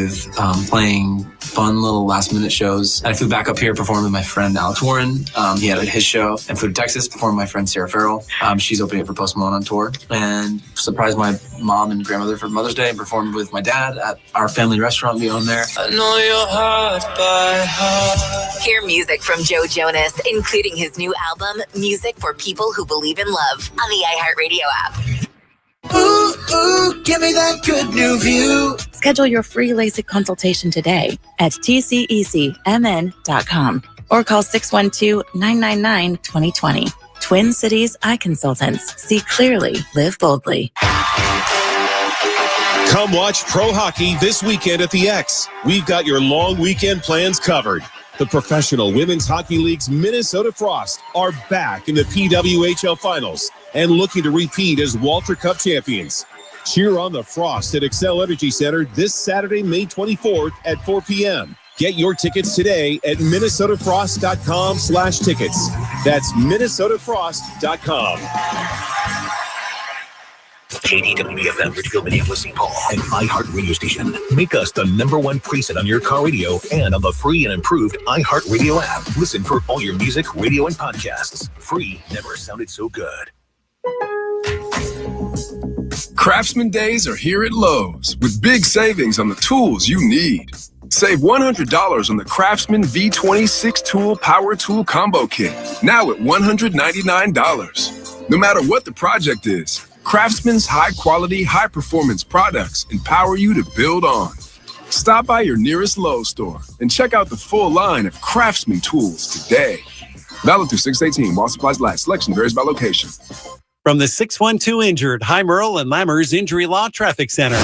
with playing fun little last-minute shows. I flew back up here, performed with my friend Alex Warren. He had his show. And flew to Texas, performed with my friend Sarah Farrell. She's opening it for Post Malone on tour. And surprised my mom and grandmother for Mother's Day and performed with my dad at our family restaurant we own there. I know your heart by heart. Hear music from Joe Jonas, including his new album, Music for People Who Believe in Love, on the iHeartRadio app. Ooh, ooh, give me that good new view. Schedule your free LASIK consultation today at tcecmn.com or call 612-999-2020. Twin Cities Eye Consultants. See clearly, live boldly. Come watch pro hockey this weekend at the X. We've got your long weekend plans covered. The Professional Women's Hockey League's Minnesota Frost are back in the PWHL Finals and looking to repeat as Walter Cup champions. Cheer on the Frost at Xcel Energy Center this Saturday, May 24th at 4 p.m. Get your tickets today at minnesotafrost.com/tickets. That's minnesotafrost.com. KDWB FM, Richfield, Minneapolis, St. Paul, an iHeartRadio station. Make us the #1 preset on your car radio and on the free and improved iHeartRadio app. Listen for all your music, radio, and podcasts. Free never sounded so good. Craftsman Days are here at Lowe's with big savings on the tools you need. Save $100 on the Craftsman V26 Tool Power Tool Combo Kit, now at $199. No matter what the project is, Craftsman's high-quality, high-performance products empower you to build on. Stop by your nearest Lowe's store and check out the full line of Craftsman tools today. Valid through 6/18 while supplies last. Selection varies by location. From the 612 Injured, High Merle and Lammers Injury Law Traffic Center.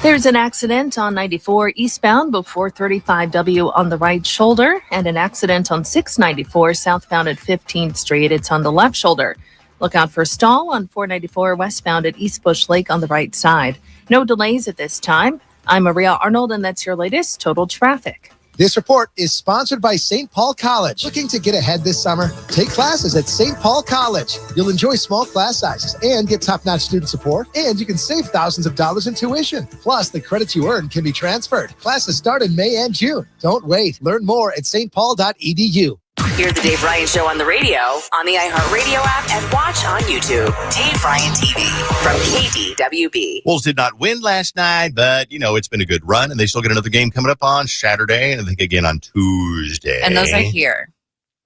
There's an accident on 94 eastbound before 35W on the right shoulder, and an accident on 694 southbound at 15th Street. It's on the left shoulder. Look out for a stall on 494 westbound at East Bush Lake on the right side. No delays at this time. I'm Maria Arnold, and that's your latest total traffic. This report is sponsored by St. Paul College. Looking to get ahead this summer? Take classes at St. Paul College. You'll enjoy small class sizes and get top-notch student support, and you can save thousands of dollars in tuition. Plus, the credits you earn can be transferred. Classes start in May and June. Don't wait. Learn more at stpaul.edu. Hear the Dave Ryan Show on the radio, on the iHeartRadio app, and watch on YouTube. Dave Ryan TV from KDWB. Wolves did not win last night, but, it's been a good run, and they still get another game coming up on Saturday, and I think again on Tuesday. And those are here.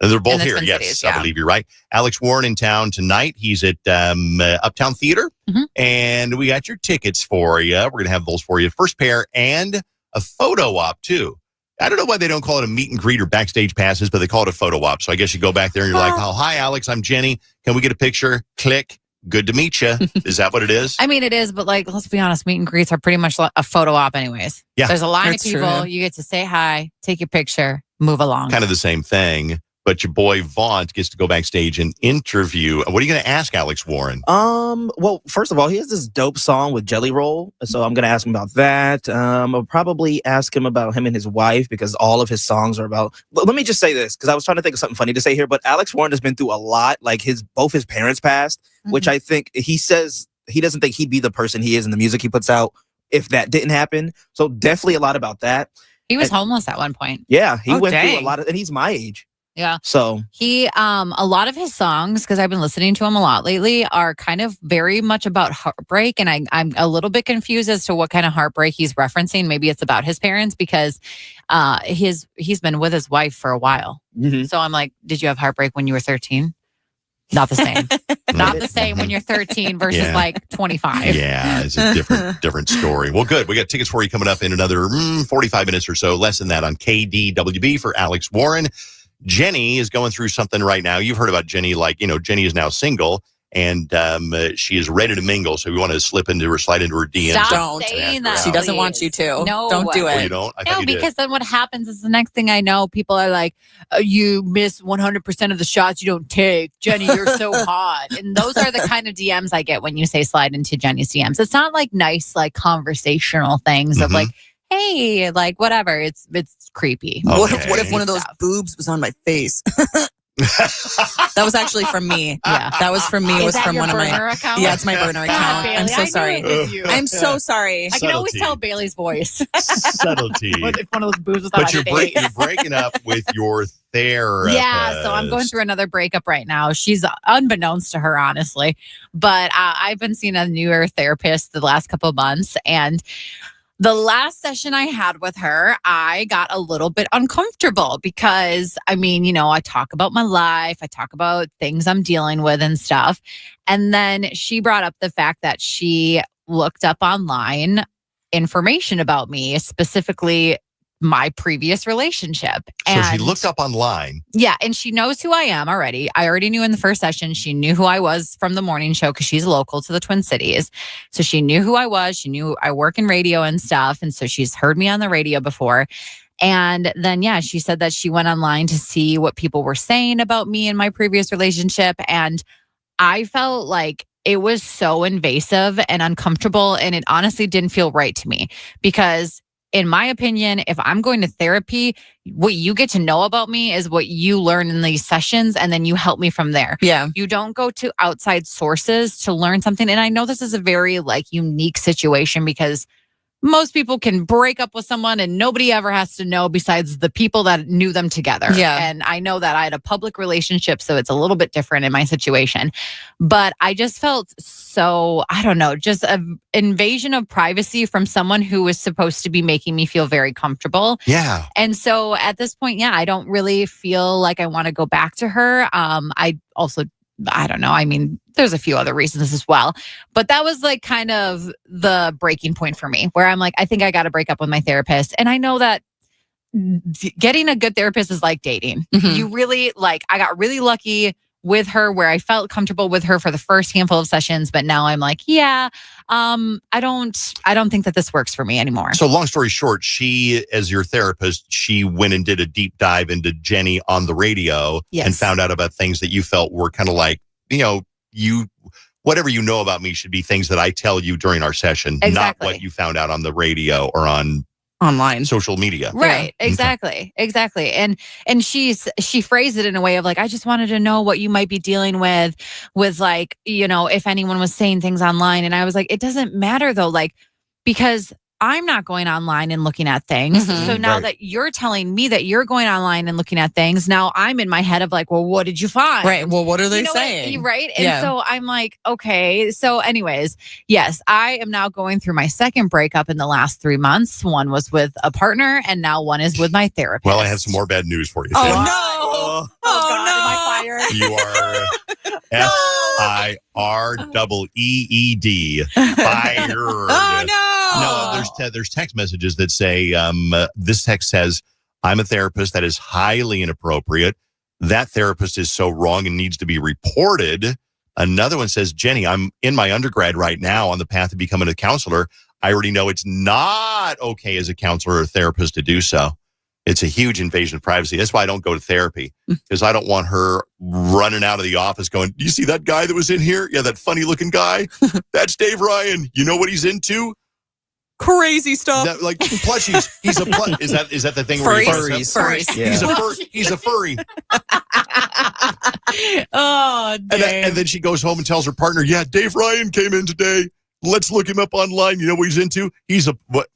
And they're both here, Twin yes. Cities, I believe you're right. Alex Warren in town tonight. He's at Uptown Theater, and we got your tickets for you. We're going to have those for you. First pair and a photo op, too. I don't know why they don't call it a meet and greet or backstage passes, but they call it a photo op. So I guess you go back there and you're like, oh, hi, Alex, I'm Jenny. Can we get a picture? Click. Good to meet you. Is that what it is? I mean, it is, but let's be honest, meet and greets are pretty much a photo op anyways. Yeah. There's a line of people. True. You get to say hi, take your picture, move along. Kind of the same thing. But your boy Vaughn gets to go backstage and interview. What are you going to ask Alex Warren? Well, first of all, he has this dope song with Jelly Roll. So I'm going to ask him about that. I'll probably ask him about him and his wife because all of his songs are about... Let me just say this because I was trying to think of something funny to say here, but Alex Warren has been through a lot. Like both his parents passed, which I think he says he doesn't think he'd be the person he is in the music he puts out if that didn't happen. So definitely a lot about that. He was homeless at one point. Yeah, he went through a lot of... And he's my age. Yeah. So he, a lot of his songs, because I've been listening to him a lot lately, are kind of very much about heartbreak. And I'm a little bit confused as to what kind of heartbreak he's referencing. Maybe it's about his parents because he's been with his wife for a while. So I'm like, did you have heartbreak when you were 13? Not the same. Not the same when you're 13 versus 25. Yeah, it's a different story. Well, good. We got tickets for you coming up in another 45 minutes or so. Less than that on KDWB for Alex Warren. Jenny is going through something right now. You've heard about Jenny, Jenny is now single and she is ready to mingle. So we want to slide into her DMs. Stop saying that. She doesn't want you to. No. Don't do it. Oh, you don't? Because then what happens is the next thing I know, people are like, you miss 100% of the shots you don't take. Jenny, you're so hot. And those are the kind of DMs I get when you say slide into Jenny's DMs. It's not nice, conversational things of hey, whatever. It's creepy. Okay. What if one of those boobs was on my face? That was actually from me. Yeah. That was from me. It was from your one of my burner account? Yeah, it's my burner account. Bailey, I'm so I knew sorry. it was you. I'm so sorry. I can always tell Bailey's voice. Subtlety. If one of those boos was on But my face. you're breaking up with your therapist. Yeah, so I'm going through another breakup right now. She's unbeknownst to her, honestly. But I've been seeing a newer therapist the last couple of months. And the last session I had with her, I got a little bit uncomfortable because, I mean, I talk about my life. I talk about things I'm dealing with and stuff. And then she brought up the fact that she looked up online information about me, specifically my previous relationship. So she looked up online. Yeah, and she knows who I am already. I already knew in the first session. She knew who I was from the morning show because she's local to the Twin Cities. So she knew who I was. She knew I work in radio and stuff. And so she's heard me on the radio before. And then, she said that she went online to see what people were saying about me in my previous relationship. And I felt like it was so invasive and uncomfortable. And it honestly didn't feel right to me because, in my opinion, if I'm going to therapy, what you get to know about me is what you learn in these sessions, and then you help me from there. Yeah. You don't go to outside sources to learn something. And I know this is a very unique situation because most people can break up with someone and nobody ever has to know besides the people that knew them together. Yeah. And I know that I had a public relationship, so it's a little bit different in my situation. But I just felt so, I don't know, just an invasion of privacy from someone who was supposed to be making me feel very comfortable. Yeah. And so at this point, I don't really feel like I want to go back to her. I don't know. I mean, there's a few other reasons as well. But that was kind of the breaking point for me where I'm like, I think I got to break up with my therapist. And I know that getting a good therapist is like dating. Mm-hmm. You really I got really lucky with her where I felt comfortable with her for the first handful of sessions. But now I'm like, I don't think that this works for me anymore. So long story short, she, as your therapist, she went and did a deep dive into Jenny on the radio and found out about things that you felt were kind of whatever you know about me should be things that I tell you during our session, not what you found out on the radio or on online social media. Right. Exactly. And she phrased it in a way of I just wanted to know what you might be dealing with if anyone was saying things online. And I was like, it doesn't matter though, because I'm not going online and looking at things. Mm-hmm. So now that you're telling me that you're going online and looking at things, now I'm in my head of well, what did you find? Right. Well, what are they saying? Right. And so I'm like, okay. So anyways, yes, I am now going through my second breakup in the last 3 months. One was with a partner and now one is with my therapist. Well, I have some more bad news for you. Oh, Jen. no. God, am I fired? You are FIREED. Fired. Oh, no. No, there's text messages that say, this text says, I'm a therapist that is highly inappropriate. That therapist is so wrong and needs to be reported. Another one says, Jenny, I'm in my undergrad right now on the path to becoming a counselor. I already know it's not okay as a counselor or therapist to do so. It's a huge invasion of privacy. That's why I don't go to therapy, because I don't want her running out of the office going, do you see that guy that was in here? Yeah, that funny looking guy. That's Dave Ryan. You know what he's into? Crazy stuff. That, plushies. He's a plush. Is that the thing where furries? Yeah. He's a furry. Oh, and then she goes home and tells her partner, yeah, Dave Ryan came in today. Let's look him up online. You know what he's into? He's a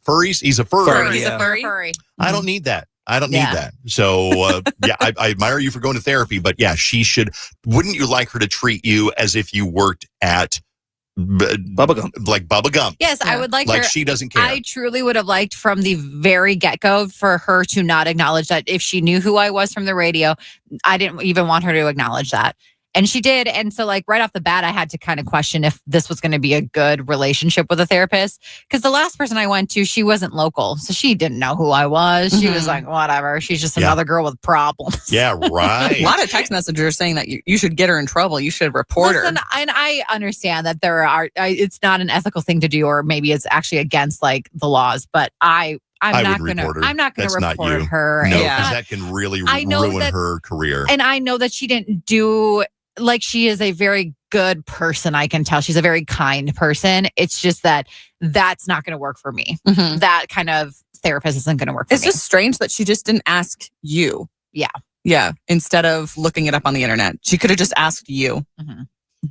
furries? He's a furry. He's a furry. I don't need that. I don't need that. So, I admire you for going to therapy, but she should. Wouldn't you like her to treat you as if you worked at Bubba Gump? Like Bubba Gump. Yes, I would like her. She doesn't care. I truly would have liked from the very get-go for her to not acknowledge that if she knew who I was from the radio. I didn't even want her to acknowledge that. And she did. And so right off the bat, I had to kind of question if this was going to be a good relationship with a therapist. Because the last person I went to, she wasn't local. So she didn't know who I was. She was like, whatever. She's just another girl with problems. Yeah, right. A lot of text messages are saying that you should get her in trouble. You should report her. And I understand that it's not an ethical thing to do, or maybe it's actually against the laws. But I'm not going to report her. No, because that can really ruin her career. And I know that she didn't do, she is a very good person. I can tell she's a very kind person. It's just that's not going to work for me. Mm-hmm. That kind of therapist isn't going to work for me. It's just strange that she just didn't ask you. Yeah. Yeah, instead of looking it up on the internet. She could have just asked you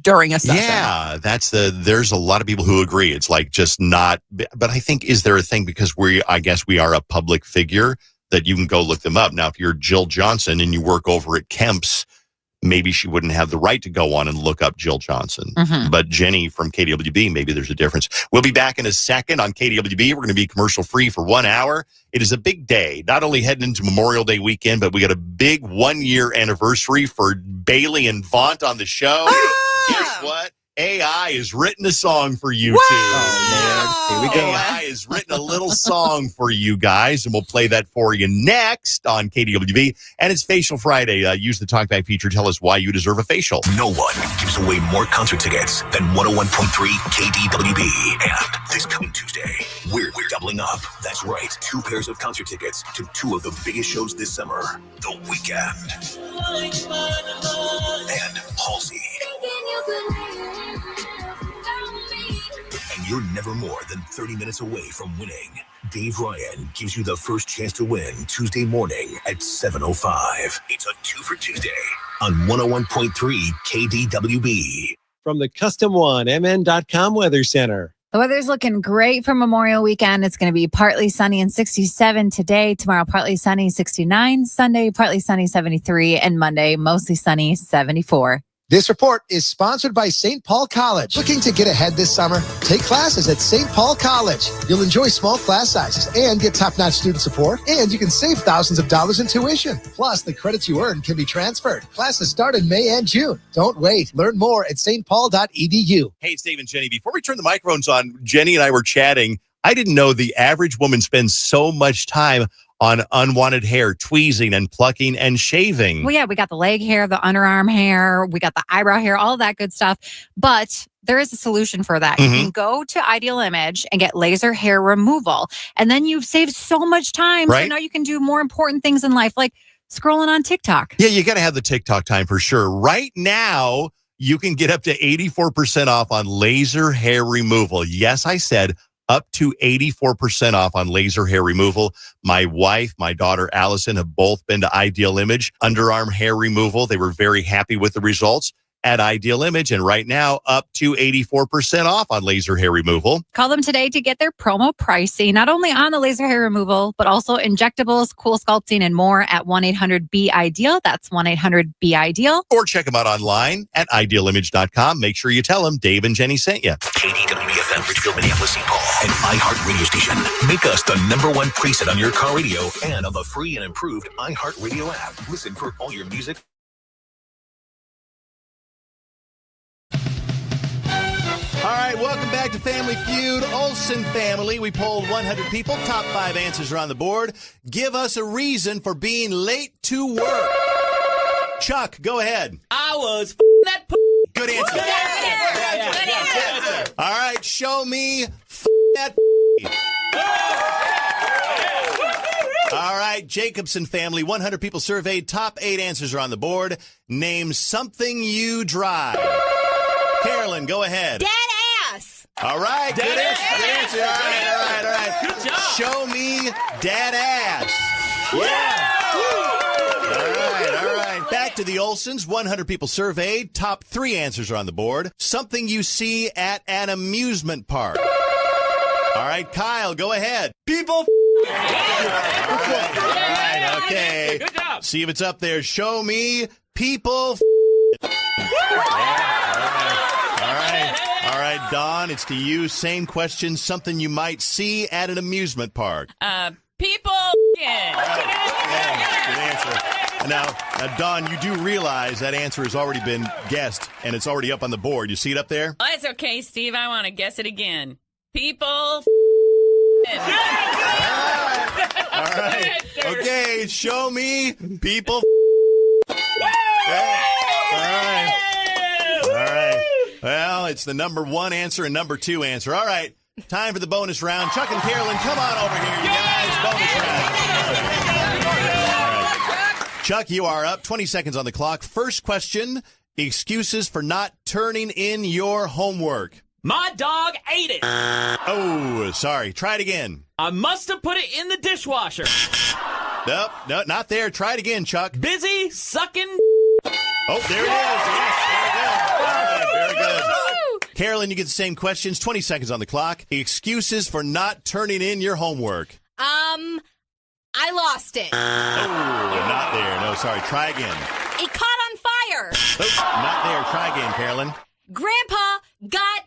during a session. Yeah, there's a lot of people who agree. It's like just not, but I think, is there a thing because I guess we are a public figure that you can go look them up. Now, if you're Jill Johnson and you work over at Kemp's, maybe she wouldn't have the right to go on and look up Jill Johnson. But Jenny from KDWB, maybe there's a difference. We'll be back in a second on KDWB. We're going to be commercial free for 1 hour. It is a big day, not only heading into Memorial Day weekend, but we got a big 1 year anniversary for Bailey and Vaunt on the show. Guess what? AI has written a song for you two. Oh, man. Here we go. AI has written a little song for you guys, and we'll play that for you next on KDWB. And it's Facial Friday. Use the talkback feature. Tell us why you deserve a facial. No one gives away more concert tickets than 101.3 KDWB. And this coming Tuesday, we're doubling up. That's right. 2 pairs of concert tickets to 2 of the biggest shows this summer. The Weeknd and Halsey. And you're never more than 30 minutes away from winning. Dave Ryan gives you the first chance to win Tuesday morning at 7:05. It's a 2 for Tuesday on 101.3 KDWB. From the Custom One, MN.com Weather Center. The weather's looking great for Memorial Weekend. It's going to be partly sunny and 67 today. Tomorrow, partly sunny, 69. Sunday, partly sunny, 73. And Monday, mostly sunny, 74. This report is sponsored by St. Paul College. Looking to get ahead this summer? Take classes at St. Paul College. You'll enjoy small class sizes and get top-notch student support, and you can save thousands of dollars in tuition. Plus, the credits you earn can be transferred. Classes start in May and June. Don't wait. Learn more at stpaul.edu. Hey, it's Dave and Jenny. Before we turn the microphones on, Jenny and I were chatting. I didn't know the average woman spends so much time on unwanted hair, tweezing and plucking and shaving. Well, yeah, we got the leg hair, the underarm hair, we got the eyebrow hair, all that good stuff. But there is a solution for that. You can go to Ideal Image and get laser hair removal. And then you've saved so much time. Right. So now you can do more important things in life, like scrolling on TikTok. Yeah, you got to have the TikTok time for sure. Right now, you can get up to 84% off on laser hair removal. Yes, I said up to 84% off on laser hair removal. My wife, my daughter, Allison, have both been to Ideal Image underarm hair removal. They were very happy with the results at Ideal Image. And right now, up to 84% off on laser hair removal. Call them today to get their promo pricing, not only on the laser hair removal, but also injectables, cool sculpting, and more at 1-800-BE-IDEAL. That's 1-800-BE-IDEAL. Or check them out online at idealimage.com. Make sure you tell them Dave and Jenny sent you. KDWB-FM, Richfield, Minneapolis, St. Paul, and iHeartRadio station. Make us the #1 preset on your car radio and on the free and improved iHeartRadio app. Listen for all your music. All right, welcome back to Family Feud. Olsen family. We polled 100 people. Top 5 answers are on the board. Give us a reason for being late to work. Chuck, go ahead. I was that Good answer. Good answer. All right, show me that All right, Jacobson family. 100 people surveyed. Top 8 answers are on the board. Name something you drive. Carolyn, go ahead. Dead ass. All right, good answer. All right. Good job. Show me dad ass. Yeah. All right. Back to the Olsens. 100 people surveyed. Top 3 answers are on the board. Something you see at an amusement park. All right, Kyle, go ahead. People. All right, okay. Good job. See if it's up there. Show me people. All right, Dawn, it's to you. Same question. Something you might see at an amusement park. People. Yeah, good answer. Now, Dawn, you do realize that answer has already been guessed, and it's already up on the board. You see it up there? Oh, that's okay, Steve. I want to guess it again. People. All right. Okay, show me people. All right. Well, it's the #1 answer and #2 answer. All right. Time for the bonus round. Chuck and Carolyn, come on over here, you guys. Bonus round. All right. Chuck, you are up. 20 seconds on the clock. First question, excuses for not turning in your homework. My dog ate it. Oh, sorry. Try it again. I must have put it in the dishwasher. Nope, no, not there. Try it again, Chuck. Busy sucking. Oh, there it is. Yes, very good. Carolyn, you get the same questions. 20 seconds on the clock. Excuses for not turning in your homework. I lost it. Oh, not there. No, sorry. Try again. It caught on fire. Oh, not there. Try again, Carolyn. Grandpa got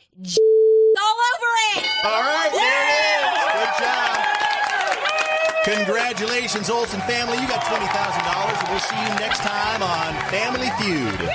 all over it. All right, there it is. Good job. Congratulations, Olsen family. You got $20,000, and we'll see you next time on Family Feud.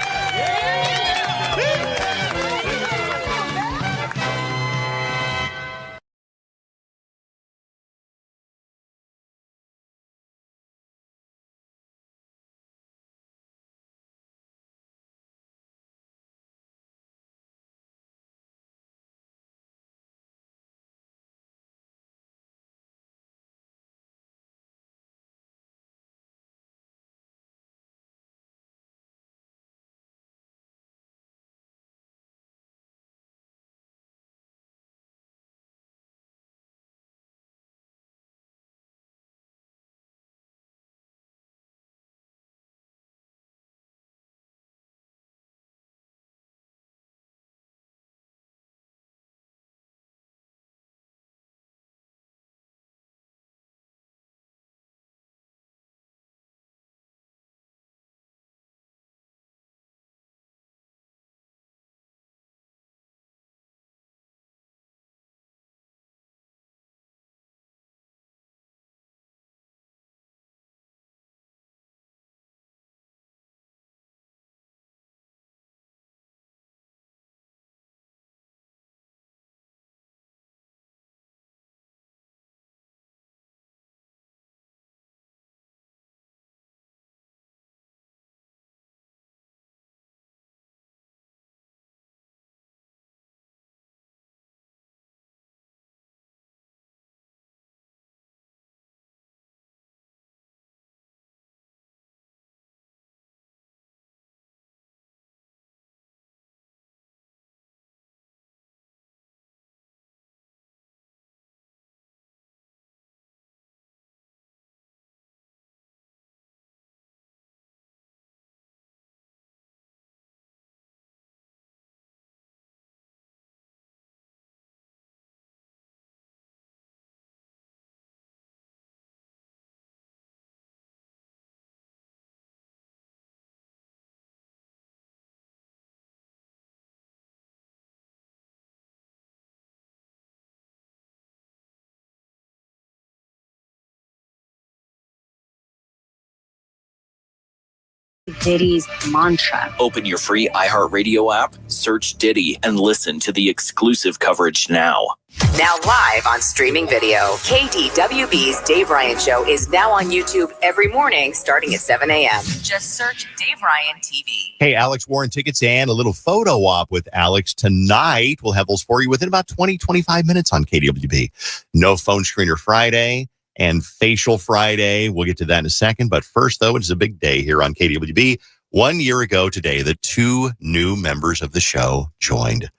Diddy's mantra. Open your free iHeartRadio app, search Diddy, and listen to the exclusive coverage now. Now live on streaming video, KDWB's Dave Ryan Show is now on YouTube every morning starting at 7 a.m. Just search Dave Ryan TV. Hey, Alex Warren tickets and a little photo op with Alex tonight. We'll have those for you within about 25 minutes on KDWB. No phone screener Friday and facial Friday. We'll get to that in a second. But first, though, it's a big day here on KDWB. 1 year ago today, the two new members of the show joined.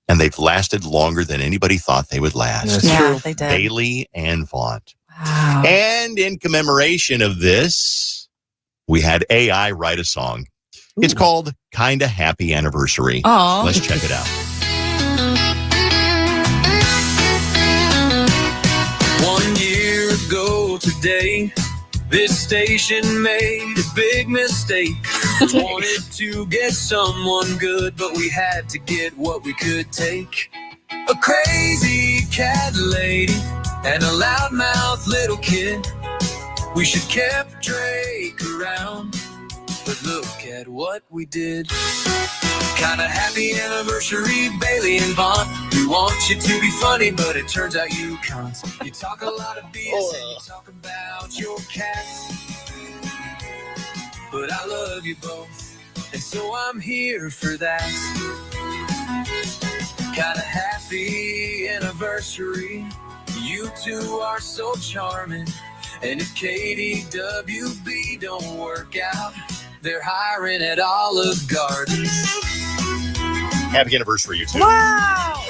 And they've lasted longer than anybody thought they would last. Yeah, they did. Bailey and Vaughn. Wow. And in commemoration of this, we had AI write a song. Ooh. It's called Kinda Happy Anniversary. Aww. Let's check it out. 1 year ago today, this station made a big mistake. Wanted to get someone good, but we had to get what we could take. A crazy cat lady and a loudmouth little kid. We should kept Drake around, but look at what we did. Kinda happy anniversary, Bailey and Vaughn. We want you to be funny, but it turns out you can't. You talk a lot of BS and you talk about your cat, but I love you both, and so I'm here for that. Kinda happy anniversary. You two are so charming, and if KDWB don't work out, they're hiring at Olive Garden. Happy anniversary, you two. Wow!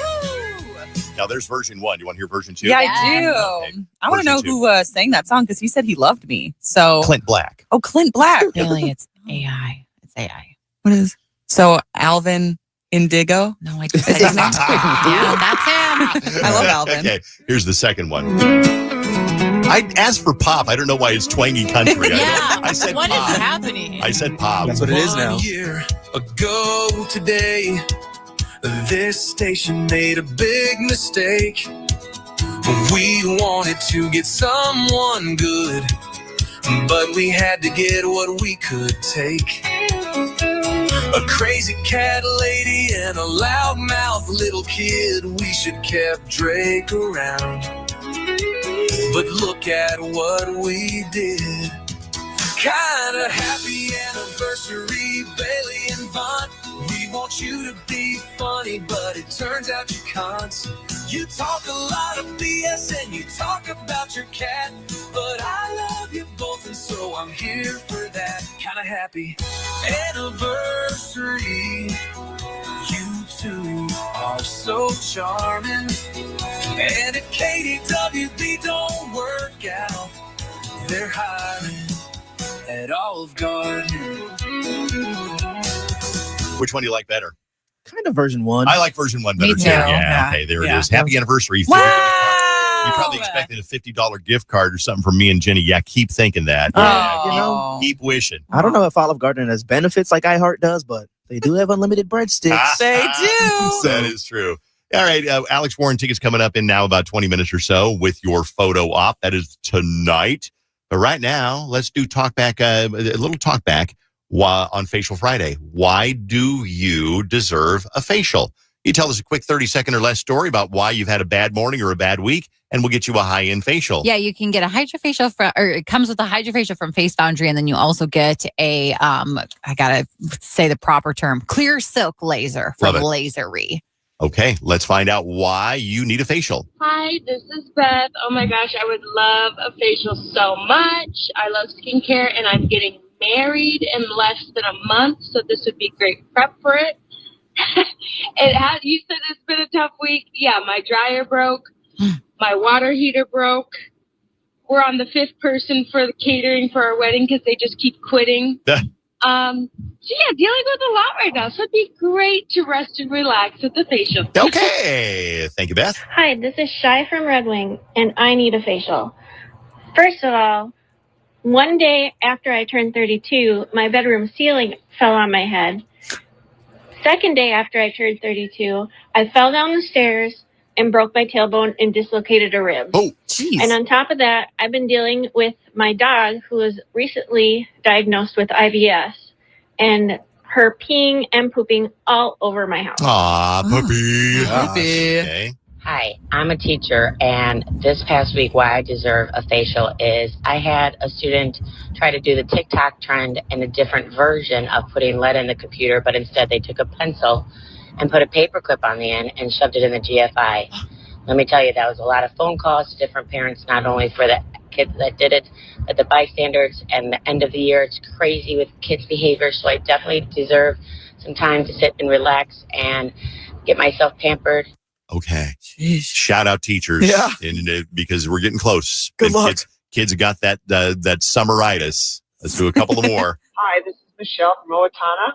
Now, there's version 1. You want to hear version 2? Yeah, I do. Okay. I want to know who sang that song because he said he loved me. So Clint Black. Oh, Clint Black. Really, it's AI. It's AI. What is? So Alvin Indigo? No, I just said his name. Yeah, that's him. I love Alvin. Okay, here's the second one. I asked for pop. I don't know why it's twangy country. I said what pop. is happening? I said pop. That's what it is now. 1 year ago today, this station made a big mistake. We wanted to get someone good, but we had to get what we could take. A crazy cat lady and a loudmouth little kid. We should kept Drake around, but look at what we did. Kinda happy anniversary, Bailey and Vaughn. We want you to be funny, but it turns out you can't. You talk a lot of BS and you talk about your cat, but I love you both and so I'm here for that. Kinda happy anniversary. You two are so charming, and if KDWB don't work out, they're hiring at Olive Garden. Which one do you like better? Kind of version 1. I like version 1 better Me too. too. Yeah, okay, there it is. Happy anniversary. Wow. You probably expected a $50 gift card or something from me and Jenny. Yeah, keep thinking that. Oh. Keep wishing. I don't know if Olive Garden has benefits like iHeart does, but they do have unlimited breadsticks. They do. That is true. All right, Alex Warren tickets coming up in now about 20 minutes or so with your photo op. That is tonight. But right now, let's do talkback, a little talkback on Facial Friday. Why do you deserve a facial? You tell us a quick 30-second or less story about why you've had a bad morning or a bad week, and we'll get you a high-end facial. Yeah, you can get a hydrofacial or it comes with a hydrofacial from Face Foundry, and then you also get a I gotta say the proper term, clear silk laser from Lasery. Okay, let's find out why you need a facial. Hi, this is Beth. Oh my gosh, I would love a facial so much. I love skincare, and I'm getting married in less than a month, so this would be great prep for it. You said it's been a tough week. Yeah, my dryer broke. My water heater broke. We're on the 5th person for the catering for our wedding because they just keep quitting. So yeah, dealing with a lot right now. So it'd be great to rest and relax with the facial. Okay. Thank you, Beth. Hi, this is Shy from Red Wing, and I need a facial. First of all, one day after I turned 32, my bedroom ceiling fell on my head. Second day after I turned 32, I fell down the stairs and broke my tailbone and dislocated a rib. Oh, jeez. And on top of that, I've been dealing with my dog who was recently diagnosed with IBS and her peeing and pooping all over my house. Aw, puppy. Puppy. Okay. Hi, I'm a teacher, and this past week, why I deserve a facial is I had a student try to do the TikTok trend in a different version of putting lead in the computer, but instead they took a pencil and put a paper clip on the end and shoved it in the GFI. Let me tell you, that was a lot of phone calls to different parents, not only for the kids that did it, but the bystanders. And the end of the year, it's crazy with kids' behavior, so I definitely deserve some time to sit and relax and get myself pampered. Okay. Jeez. Shout out teachers. Yeah. Because we're getting close. Good luck. Kids got that summeritis. Let's do a couple of more. Hi, this is Michelle from Owatonna.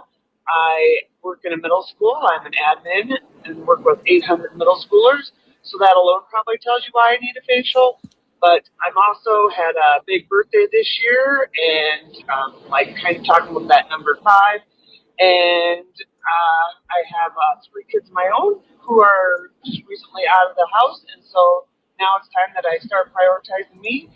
I work in a middle school. I'm an admin and work with 800 middle schoolers. So that alone probably tells you why I need a facial. But I'm also had a big birthday this year and kind of talking about that number 5. And I have 3 kids of my own who are just recently out of the house. And so now it's time that I start prioritizing me.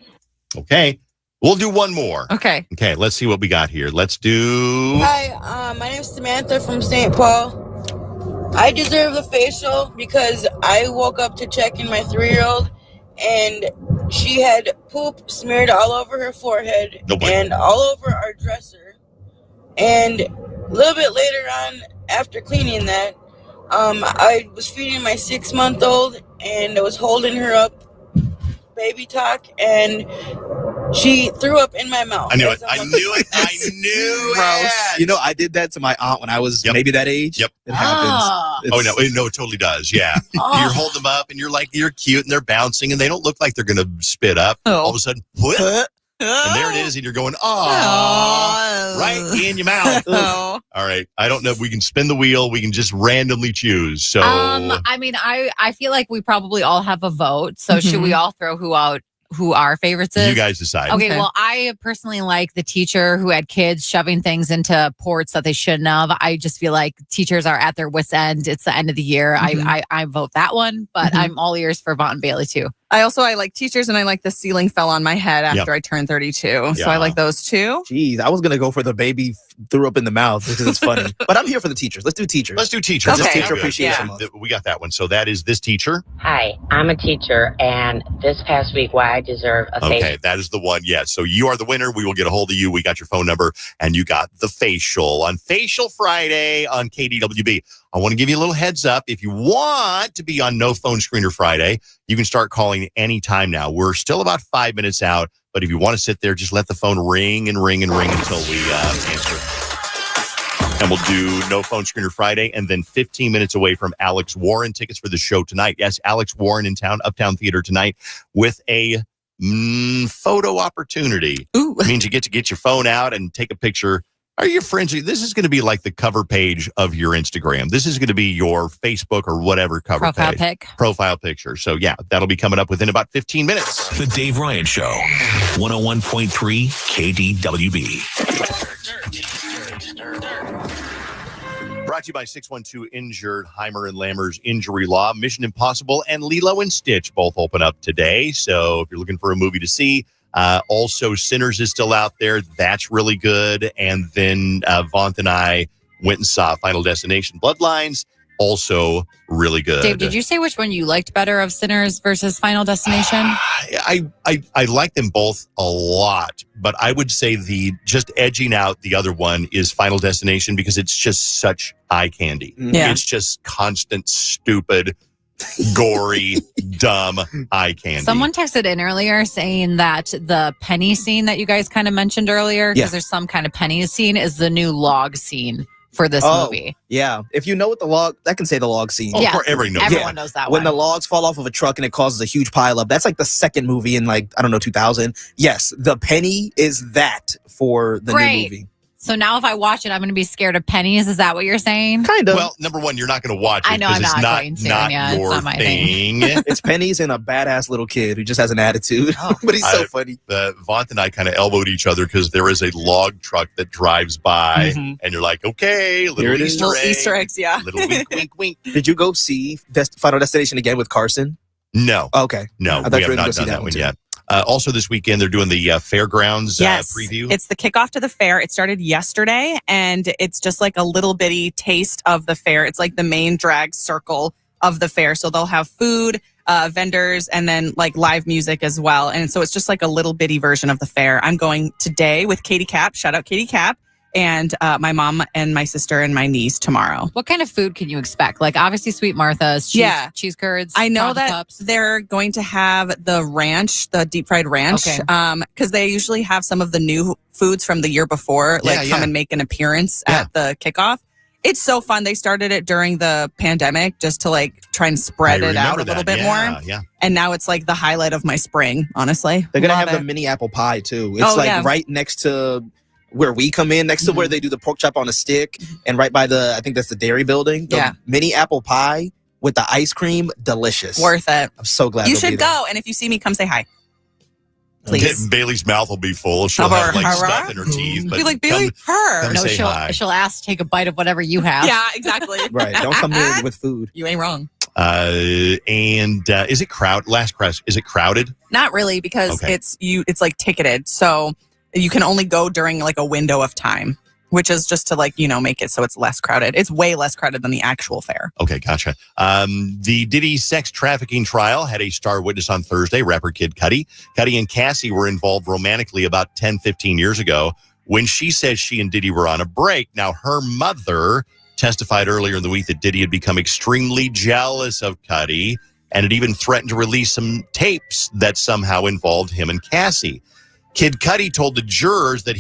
Okay. We'll do one more. Okay. Okay, let's see what we got here. Let's do... Hi, my name is Samantha from St. Paul. I deserve a facial because I woke up to check in my 3-year-old and she had poop smeared all over her forehead and all over our dresser. And a little bit later on, after cleaning that, I was feeding my 6-month-old and I was holding her up, baby talk, and She threw up in my mouth. I knew it. I knew it. You know, I did that to my aunt when I was maybe that age. Yep. It happens. Oh, no, it totally does. Yeah. You're holding them up and you're cute and they're bouncing and they don't look like they're going to spit up. All of a sudden, what? And there it is. And you're going, right in your mouth. All right. I don't know if we can spin the wheel. We can just randomly choose. So, I mean, I feel like we probably all have a vote. So should we all throw who our favorites is? You guys decide. Okay, well, I personally like the teacher who had kids shoving things into ports that they shouldn't have. I just feel like teachers are at their wits' end. It's the end of the year. I vote that one, but I'm all ears for Vaughn Bailey too. I like teachers, and I like the ceiling fell on my head after I turned 32. So I like those two. Jeez, I was going to go for the baby threw up in the mouth because it's funny. But I'm here for the teachers. Let's do teachers. Let's do teachers. Okay. Let's Teacher appreciation month. We got that one. So that is this teacher. Hi, I'm a teacher, and this past week, why I deserve a facial. Okay, that is the one. Yeah, so you are the winner. We will get a hold of you. We got your phone number, and you got the facial on Facial Friday on KDWB. I want to give you a little heads up. If you want to be on No Phone Screener Friday, you can start calling anytime now. We're still about 5 minutes out, but if you want to sit there, just let the phone ring and ring and ring until we answer. And we'll do No Phone Screener Friday, and then 15 minutes away from Alex Warren. Tickets for the show tonight. Yes, Alex Warren in town, Uptown Theater tonight, with a photo opportunity. Ooh. It means you get to get your phone out and take a picture. Are your friends? This is going to be like the cover page of your Instagram. This is going to be your Facebook or whatever cover profile picture. So yeah, that'll be coming up within about 15 minutes. The Dave Ryan Show, 101.3 KDWB. Brought to you by 612 Injured, Heimer and Lammer's Injury Law. Mission Impossible and Lilo and Stitch both open up today. So if you're looking for a movie to see, also Sinners is still out there. That's really good. And then Vaughn and I went and saw Final Destination Bloodlines. Also really good. Dave, did you say which one you liked better of Sinners versus Final Destination? I like them both a lot, but I would say the just edging out the other one is Final Destination because it's just such eye candy. Yeah. It's just constant, stupid, gory, dumb eye candy. Someone texted in earlier saying that the penny scene that you guys kind of mentioned earlier, because there's some kind of penny scene, is the new log scene for this movie. Yeah. If you know what the log, I can say the log scene. Yeah. Everyone knows that when one. the logs fall off of a truck and it causes a huge pile up. That's like the second movie in 2000. Yes, the penny is that for the new movie. So now if I watch it, I'm going to be scared of pennies. Is that what you're saying? Kind of. Well, number one, you're not going to watch it. I know I'm it's not going to. Not Yeah, your it's not my thing. It's pennies and a badass little kid who just has an attitude. But he's so funny. Vaughn and I kind of elbowed each other because there is a log truck that drives by, and you're like, okay, little Easter egg. Easter eggs, yeah. Little wink, wink, wink. Did you go see Final Destination again with Carson? No. Okay. No, we have not done that one yet. Also this weekend, they're doing the fairgrounds preview. It's the kickoff to the fair. It started yesterday, and it's just like a little bitty taste of the fair. It's like the main drag circle of the fair. So they'll have food, vendors, and then like live music as well. And so it's just like a little bitty version of the fair. I'm going today with Katie Cap. Shout out Katie Cap. And my mom and my sister and my niece tomorrow. What kind of food can you expect? Like obviously Sweet Martha's, cheese curds. I know that cups. they're going to have the ranch, the deep fried ranch, because they usually have some of the new foods from the year before, come and make an appearance at the kickoff. It's so fun. They started it during the pandemic just to try and spread it out a little bit more. Yeah. And now it's like the highlight of my spring, honestly. They're going to have the mini apple pie too. It's right next to where we come in, next to where they do the pork chop on a stick, and right by I think that's the dairy building. The mini apple pie with the ice cream, delicious. Worth it. I'm so glad you should go. And if you see me, come say hi. Please. Bailey's mouth will be full. She'll have stuff in her teeth. But be like, Bailey, come No, say hi. she'll ask to take a bite of whatever you have. Yeah, exactly. Right. Don't come here with food. You ain't wrong. And is it crowded? Last question. Is it crowded? Not really, because it's like ticketed. So you can only go during a window of time, which is just to make it so it's less crowded. It's way less crowded than the actual fair. Okay, gotcha. The Diddy sex trafficking trial had a star witness on Thursday, rapper Kid Cudi. Cudi and Cassie were involved romantically about 10, 15 years ago when she says she and Diddy were on a break. Now, her mother testified earlier in the week that Diddy had become extremely jealous of Cudi and had even threatened to release some tapes that somehow involved him and Cassie. Kid Cudi told the jurors that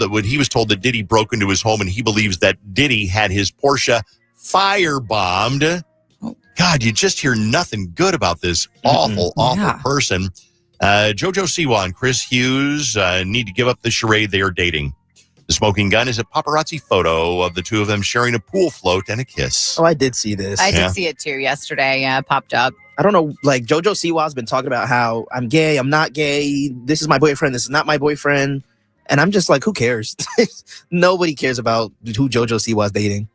when he was told that Diddy broke into his home and he believes that Diddy had his Porsche firebombed. God, you just hear nothing good about this awful person. JoJo Siwa and Chris Hughes need to give up the charade they are dating. The smoking gun is a paparazzi photo of the two of them sharing a pool float and a kiss. Oh, I did see this. I did see it too yesterday. Yeah, it popped up. I don't know, like JoJo Siwa's been talking about how I'm gay, I'm not gay, this is my boyfriend, this is not my boyfriend. And I'm just like, who cares? Nobody cares about who JoJo Siwa's dating.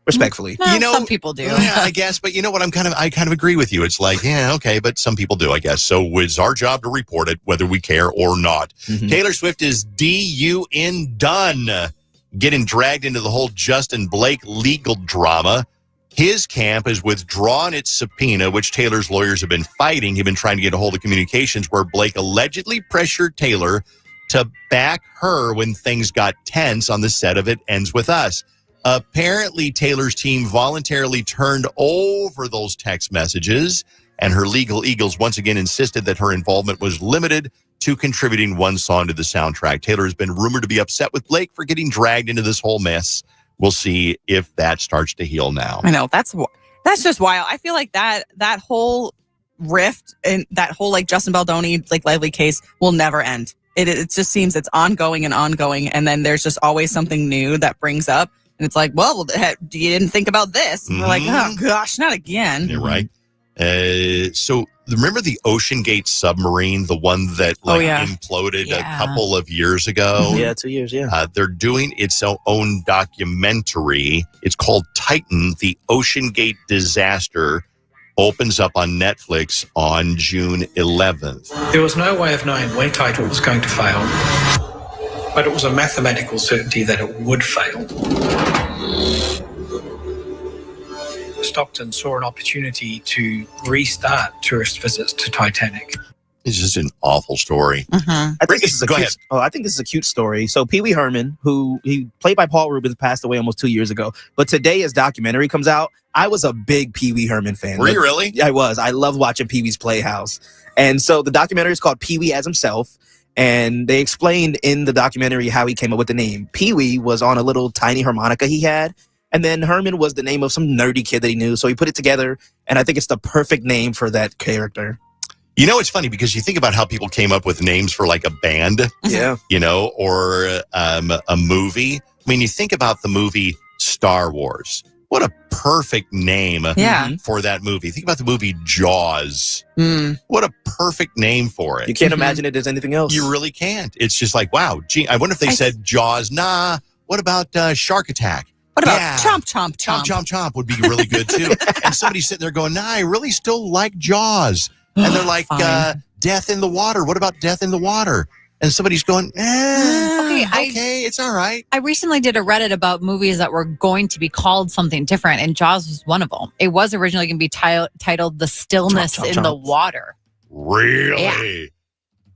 Respectfully. Well, some people do. Yeah, I guess, but you know what? I kind of agree with you. It's like, yeah, okay, but some people do, I guess. So it's our job to report it, whether we care or not. Taylor Swift is done getting dragged into the whole Justin Blake legal drama. His camp has withdrawn its subpoena, which Taylor's lawyers have been fighting. He've been trying to get a hold of communications where Blake allegedly pressured Taylor to back her when things got tense on the set of It Ends With Us. Apparently, Taylor's team voluntarily turned over those text messages, and her legal eagles once again insisted that her involvement was limited to contributing one song to the soundtrack. Taylor has been rumored to be upset with Blake for getting dragged into this whole mess. We'll see if that starts to heal now. I know, that's just wild. I feel like that whole rift and that whole like Justin Baldoni, like Lively case will never end. It just seems it's ongoing, and then there's just always something new that brings up. And it's like, well, you didn't think about this. And we're like, oh, gosh, not again. You're right. So remember the Ocean Gate submarine, the one that imploded a couple of years ago? Yeah, 2 years, yeah. They're doing its own documentary. It's called Titan, The Ocean Gate Disaster. Opens up on Netflix on June 11th. There was no way of knowing when Titan was going to fail, but it was a mathematical certainty that it would fail. Stockton saw an opportunity to restart tourist visits to Titanic. It's just an awful story. I think this is a cute story. So Pee Wee Herman, who he played by Paul Rubens, passed away almost 2 years ago. But today his documentary comes out. I was a big Pee Wee Herman fan. Were you really? I was. I loved watching Pee Wee's Playhouse. And so the documentary is called Pee Wee as Himself. And they explained in the documentary how he came up with the name. Pee Wee was on a little tiny harmonica he had. And then Herman was the name of some nerdy kid that he knew. So he put it together. And I think it's the perfect name for that character. You know, it's funny because you think about how people came up with names for like a band. Yeah. You know, or a movie. I mean, you think about the movie Star Wars. What a perfect name for that movie. Think about the movie Jaws. What a perfect name for it. You can't imagine it as anything else. You really can't. It's just like, wow. Gee, I wonder if they said Jaws. Nah. What about Shark Attack? What about Chomp Chomp Chomp? Chomp Chomp Chomp would be really good too. And somebody's sitting there going, nah, I really still like Jaws. And they're like, Death in the Water. What about Death in the Water? And somebody's going, okay, it's all right. I recently did a Reddit about movies that were going to be called something different, and Jaws was one of them. It was originally going to be titled The Stillness in the Water. Really? Yeah.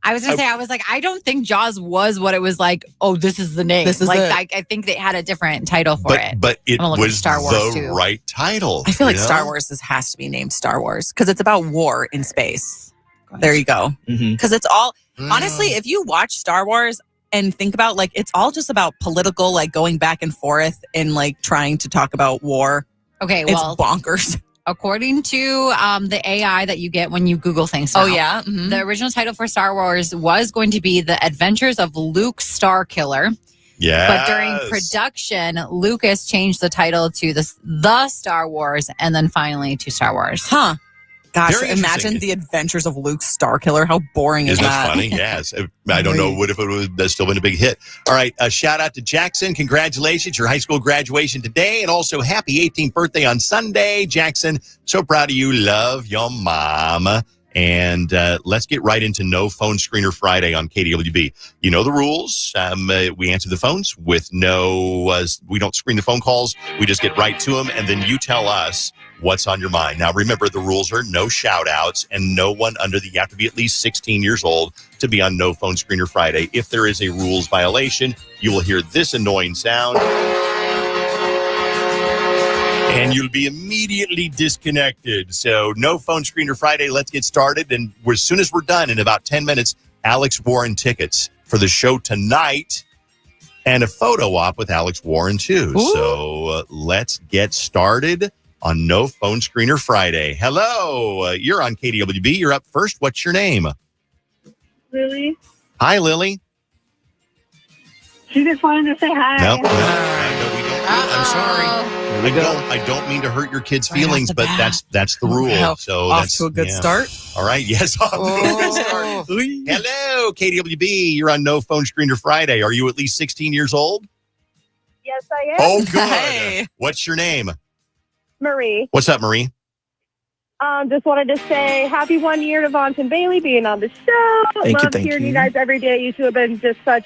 I was going to say, I was like, I don't think Jaws was what it was like, oh, this is the name. This is like, it. I think they had a different title for it. But it was Star Wars the too. right title. I feel like Star Wars has to be named Star Wars because it's about war in space. There you go. Because it's all, honestly, if you watch Star Wars and think about, like, it's all just about political, like, going back and forth and, like, trying to talk about war. Okay, it's well, bonkers. According to the AI that you get when you Google things now, the original title for Star Wars was going to be The Adventures of Luke Starkiller. Yeah. But during production, Lucas changed the title to the Star Wars and then finally to Star Wars. Huh. Gosh, Very imagine The Adventures of Luke Starkiller. How boring is that? Isn't that funny? Yes. I don't know if it would have still been a big hit. All right. A shout out to Jackson. Congratulations. Your high school graduation today. And also happy 18th birthday on Sunday. Jackson, so proud of you. Love your mom. And let's get right into No Phone Screener Friday on KDWB. You know the rules. We answer the phones with we don't screen the phone calls. We just get right to them. And then you tell us what's on your mind. Now, remember, the rules are no shout outs and no one you have to be at least 16 years old to be on No Phone Screener Friday. If there is a rules violation, you will hear this annoying sound. And you'll be immediately disconnected. So No Phone Screener Friday, let's get started. And as soon as we're done, in about 10 minutes, Alex Warren tickets for for the show tonight and a photo op with Alex Warren, too. Ooh. So let's get started on No Phone Screener Friday. Hello, you're on KDWB. You're up first. What's your name? Lily. Hi, Lily. She just wanted to say hi. No, we don't. I'm sorry. I don't mean to hurt your kids' feelings, but that's the rule. Wow. So Off that's to a good start. All right. Yes, off to a good start. Hello, KDWB. You're on No Phone Screener Friday. Are you at least 16 years old? Yes, I am. Oh, good. Hey. What's your name? Marie. What's up, Marie? Just wanted to say happy 1 year to Vaughn and Bailey being on the show. Thank Love you. hearing you guys every day. You two have been just such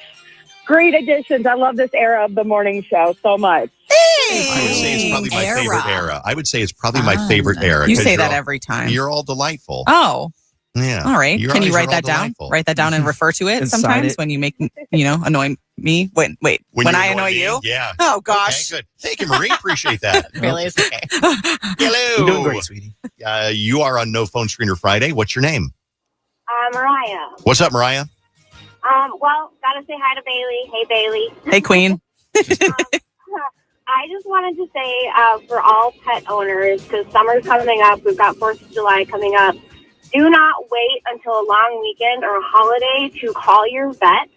great additions. I love this era of the morning show so much. I would say it's probably my favorite era. I would say it's probably my favorite era. You say 'cause that you're all- every time. You're all delightful. Oh, Yeah. all right. Your Can you eyes are write that all down? delightful. Write that down and refer to it And sign sometimes it. when you make, annoy me. Wait. When you I annoy me? you? Yeah. Oh, gosh. Okay, good. Thank you, Marie. Appreciate that. Really is okay. Hello. You're doing great, sweetie. You are on No Phone Screener Friday. What's your name? Mariah. What's up, Mariah? Well, gotta say hi to Bailey. Hey, Bailey. Hey, Queen. I just wanted to say for all pet owners, because summer's coming up, we've got 4th of July coming up, do not wait until a long weekend or a holiday to call your vet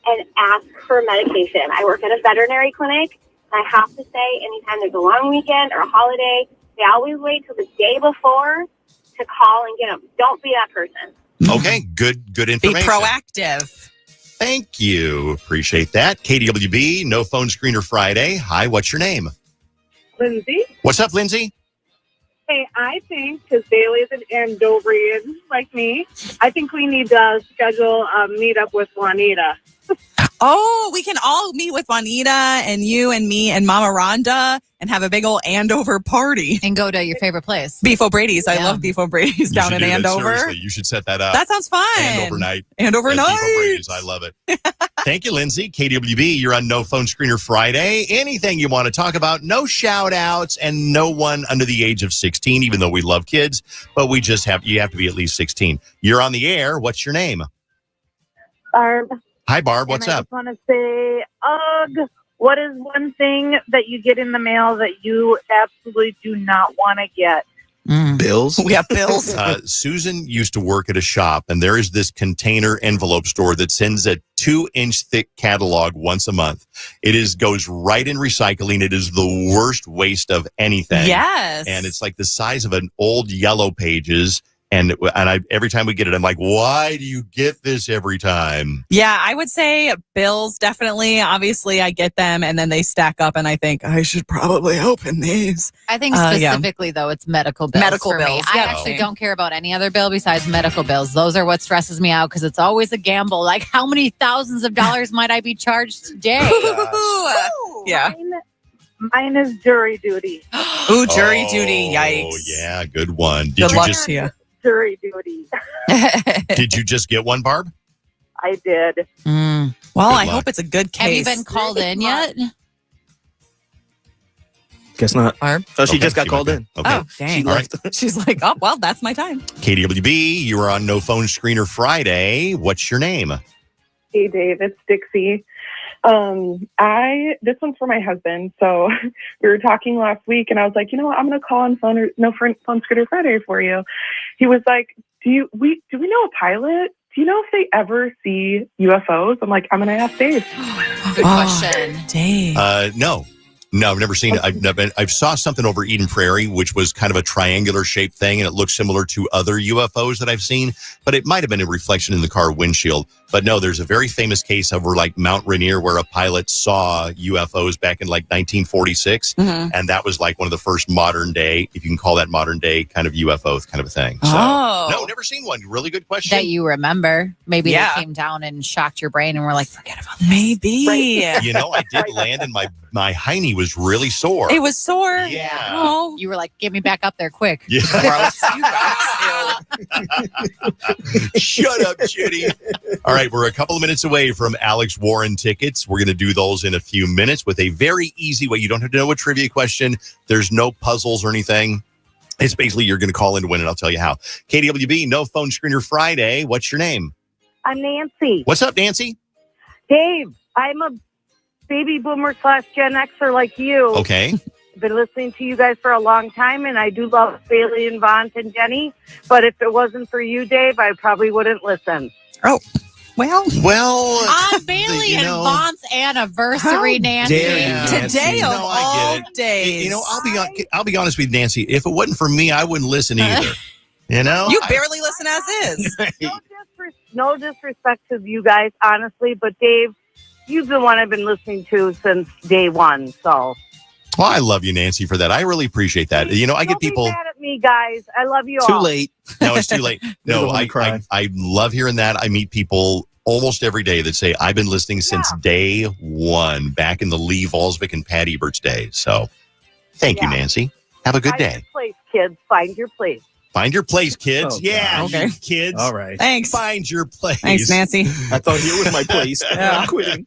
and ask for medication. I work at a veterinary clinic, and I have to say, anytime there's a long weekend or a holiday, they always wait till the day before to call and get them. Don't be that person. Okay, good Be information. proactive. Thank you. Appreciate that. KDWB, No Phone Screener Friday. Hi, what's your name? Lindsay? What's up, Lindsay? Hey, I think, because Bailey's an Andobrian like me, I think we need to schedule a meetup with Juanita. Oh, we can all meet with Juanita and you and me and Mama Rhonda and have a big old Andover party. And go to your favorite place. Beef O'Brady's. I Yeah. love Beef O'Brady's You down should in do that. Andover. Seriously, you should set that up. That sounds fun. Andover night. Andover At night. Beef O'Brady's. I love it. Thank you, Lindsay. KDWB, you're on No Phone Screener Friday. Anything you want to talk about, no shout outs, and no one under the age of 16, even though we love kids, but you have to be at least 16. You're on the air. What's your name? Barb. Hi, Barb. What's I up? just want to say, what is one thing that you get in the mail that you absolutely do not want to get? Bills? We have bills. Susan used to work at a shop, and there is this container envelope store that sends a 2-inch thick catalog once a month. It goes right in recycling. It is the worst waste of anything. Yes. And it's like the size of an old Yellow Pages. And every time we get it, I'm like, why do you get this every time? Yeah, I would say bills, definitely. Obviously, I get them, and then they stack up, and I think I should probably open these. I think specifically, though, it's medical bills. Medical for me. bills, I yeah. actually don't care about any other bill besides medical bills. Those are what stresses me out because it's always a gamble. Like, how many thousands of dollars might I be charged today? Yeah. Mine is jury duty. Ooh, jury duty. Yikes. Oh, yeah, good one. Good luck to you. Jury duty. Did you just get one, Barb? I did. Well, Good I luck. hope it's a good case. Have you been called in yet? Guess not. Barb? Oh, she Okay, just got she called might in. be. Okay. Oh, dang. She left. She's like, oh, well, that's my time. KDWB, you are on No Phone Screener Friday. What's your name? Hey, Dave, it's Dixie. This one's for my husband. So we were talking last week, and I was like, you know what? I'm going to call on phone Scooter Friday for you. He was like, do we know a pilot? Do you know if they ever see UFOs? I'm like, I'm going to ask Dave. Good question. Dave. No, I've never seen it. I've saw something over Eden Prairie, which was kind of a triangular shaped thing, and it looked similar to other UFOs that I've seen, but it might have been a reflection in the car windshield. But no, there's a very famous case over like Mount Rainier where a pilot saw UFOs back in like 1946, and that was like one of the first modern day, if you can call that modern day, kind of UFO kind of a thing. So, no, never seen one. Really good question. That you remember. Maybe Yeah. they came down and shocked your brain and were like, forget about this. Maybe. You know, I did land and my hiney was really sore. It was sore. Yeah. Oh. You were like, get me back up there quick. Yeah. Gross. You guys. Shut up, Judy. All right, we're a couple of minutes away from Alex Warren tickets. We're going to do those in a few minutes with a very easy way. You don't have to know a trivia question. There's no puzzles or anything. It's basically you're going to call in to win, and I'll tell you how. KDWB, No Phone Screener Friday. What's your name? I'm Nancy. What's up, Nancy? Dave, I'm a baby boomer / Gen Xer like you. Okay. I've been listening to you guys for a long time, and I do love Bailey and Vaughn and Jenny. But if it wasn't for you, Dave, I probably wouldn't listen. Oh, well. On Bailey and Vaughn's anniversary, Nancy. Today of all days. I'll be honest with you, Nancy. If it wasn't for me, I wouldn't listen either. You know? You barely listen as is. No disrespect to you guys, honestly, but Dave, you've been one I've been listening to since day one, so. Well, I love you, Nancy, for that. I really appreciate that. You know, I get people. Don't be mad at me, guys. I love you all. Too late. No, it's too late. No, I love hearing that. I meet people almost every day that say, I've been listening since day one, back in the Lee Volsvik and Patty Bert's day. So thank you, Nancy. Have a good day. Find your place, kids. Find your place. Find your place, kids. Oh, yeah, okay. you kids. All right. Thanks. Find your place. Thanks, Nancy. I thought you was my place. I'm quitting.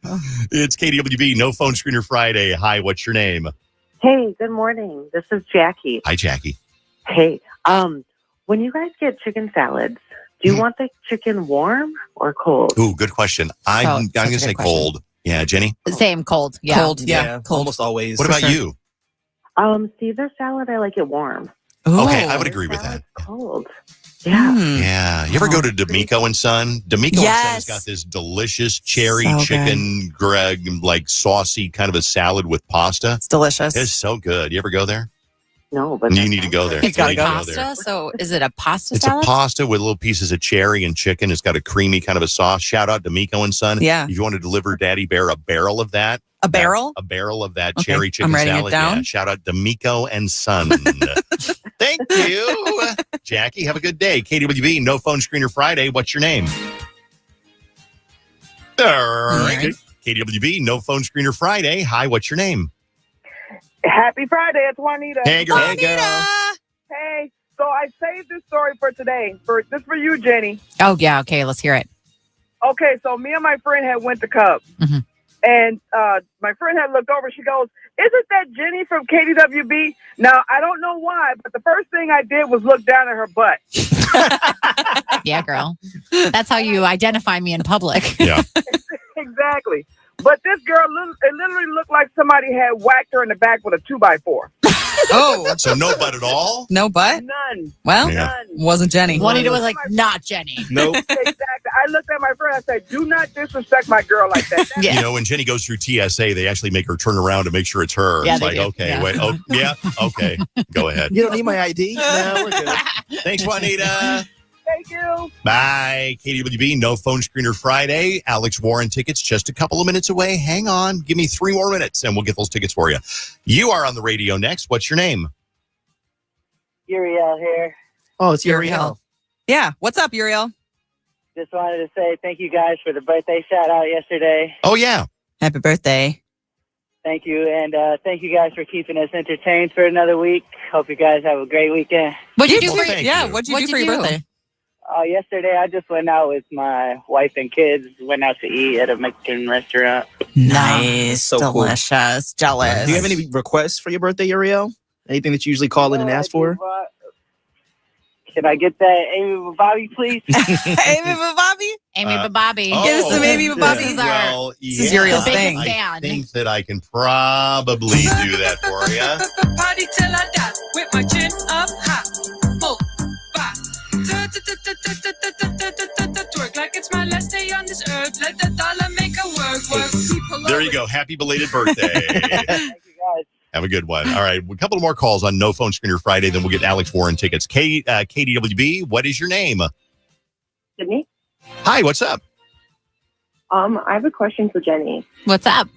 It's KDWB, No Phone Screener Friday. Hi, what's your name? Hey, good morning. This is Jackie. Hi, Jackie. Hey, when you guys get chicken salads, do you want the chicken warm or cold? Ooh, good question. I'm going to say cold. Yeah, Jenny? Same, cold. Yeah. Cold, yeah. Cold. Almost always. What about you? Caesar salad, I like it warm. Okay, I would agree with that. Cold. Yeah. Yeah. You ever go to D'Amico and Son? D'Amico and Son has got this delicious cherry chicken, like saucy kind of a salad with pasta. It's delicious. It's so good. You ever go there? No, but you need to go there. It's got You need to go pasta. there. So is it a pasta It's salad? a pasta with little pieces of cherry and chicken. It's got a creamy kind of a sauce. Shout out D'Amico and Son. Yeah. If you want to deliver Daddy Bear a barrel of that. A barrel? A barrel of that Okay, cherry chicken I'm writing it salad. down. Yeah. Shout out D'Amico and Son. Thank you. Jackie, have a good day. KDWB, No Phone Screener Friday. What's your name? All right. KDWB, No Phone Screener Friday. Hi, what's your name? Happy Friday. It's Juanita. Hey, girl. Hey, so I saved this story for today. This for you, Jenny. Oh, yeah. Okay, let's hear it. Okay, so me and my friend had went to Cub. Mm-hmm. And my friend had looked over. She goes, "Isn't that Jenny from KDWB?" Now, I don't know why, but the first thing I did was look down at her butt. Yeah, girl. That's how you identify me in public. Yeah. Exactly. But this girl, it literally looked like somebody had whacked her in the back with a 2x4. Oh. So no butt at all? No butt? None. Well, Yeah. wasn't Jenny. Juanita was like, not Jenny. Nope. Exactly. I looked at my friend. I said, "Do not disrespect my girl like that." You know, when Jenny goes through TSA, they actually make her turn around to make sure it's her. Yeah, It's they like, do. okay, Yeah. wait. Oh, yeah. Okay. Go ahead. You don't need my ID? No, we're good. Thanks, Juanita. Thank you. Bye. KDWB, No Phone Screener Friday. Alex Warren tickets just a couple of minutes away. Hang on. Give me 3 more minutes and we'll get those tickets for you. You are on the radio next. What's your name? Uriel here. Oh, it's Uriel. Yeah. What's up, Uriel? Just wanted to say thank you guys for the birthday shout out yesterday. Oh, yeah. Happy birthday. Thank you. And thank you guys for keeping us entertained for another week. Hope you guys have a great weekend. What'd you do Well, for thank Yeah, you. what'd you do for your birthday? Yesterday, I just went out with my wife and kids. Went out to eat at a Mexican restaurant. Nice. So cool. Delicious. Jealous. Do you have any requests for your birthday, Uriel? Anything that you usually call in and ask for? Can I get that Amy Bobby, please? Amy Bobby? Amy Bobby. Give us some Amy Bobby. This is Well, This is Uriel's the thing. biggest I fan. think that I can probably do that for you. Party till I die with my chin up high. Oh, bye. Twerk like it's my last day on this earth. Let the dollar make a work. People There you go. Happy belated birthday. Thank you guys. Have a good one. All right. A couple more calls on No Phone Screener Friday, then we'll get Alex Warren tickets. KDWB, what is your name? Sydney? Hi, what's up? I have a question for Jenny. What's up?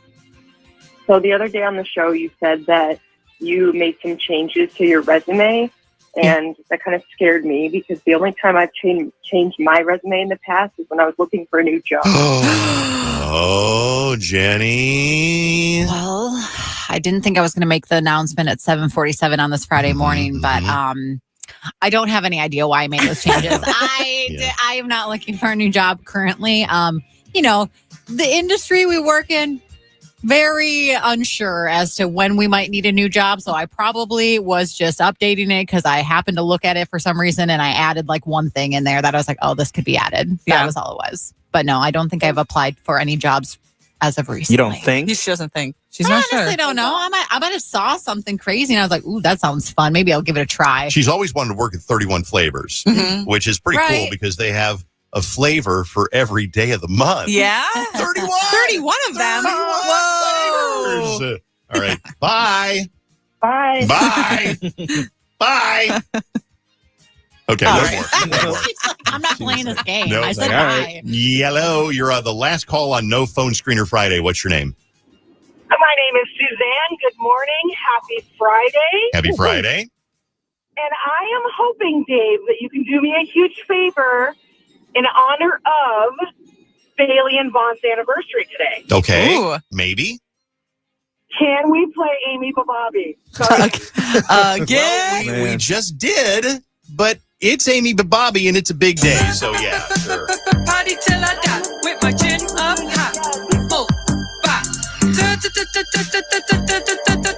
So the other day on the show, you said that you made some changes to your resume, and that kind of scared me because the only time I've changed my resume in the past is when I was looking for a new job. Oh, Jenny. Well, I didn't think I was going to make the announcement at 7:47 on this Friday morning, but I don't have any idea why I made those changes. I am not looking for a new job currently. You know, the industry we work in, very unsure as to when we might need a new job. So I probably was just updating it because I happened to look at it for some reason and I added like one thing in there that I was like, oh, this could be added. That was all it was. But no, I don't think I've applied for any jobs as of recently. You don't think? She doesn't think. She's I not honestly sure. don't know. I might have saw something crazy and I was like, ooh, that sounds fun. Maybe I'll give it a try. She's always wanted to work at 31 Flavors, which is pretty cool because they have a flavor for every day of the month. Yeah? 31! 31 of them. Whoa. Flavors. All right. Bye. Bye. Bye. Bye. Okay, All one right. more. She's like, I'm not playing this game. No, I said all bye. right. Yellow, you're the last call on No Phone Screener Friday. What's your name? My name is Suzanne. Good morning. Happy Friday. Happy Friday. And I am hoping, Dave, that you can do me a huge favor in honor of Bailey and Vaughn's anniversary today. Okay. Ooh. Maybe. Can we play Amy Bobby? Again? Well, we just did, but it's Amy Bobby and it's a big day, so yeah, sure. Party till I die with my chin up high. 4, 5.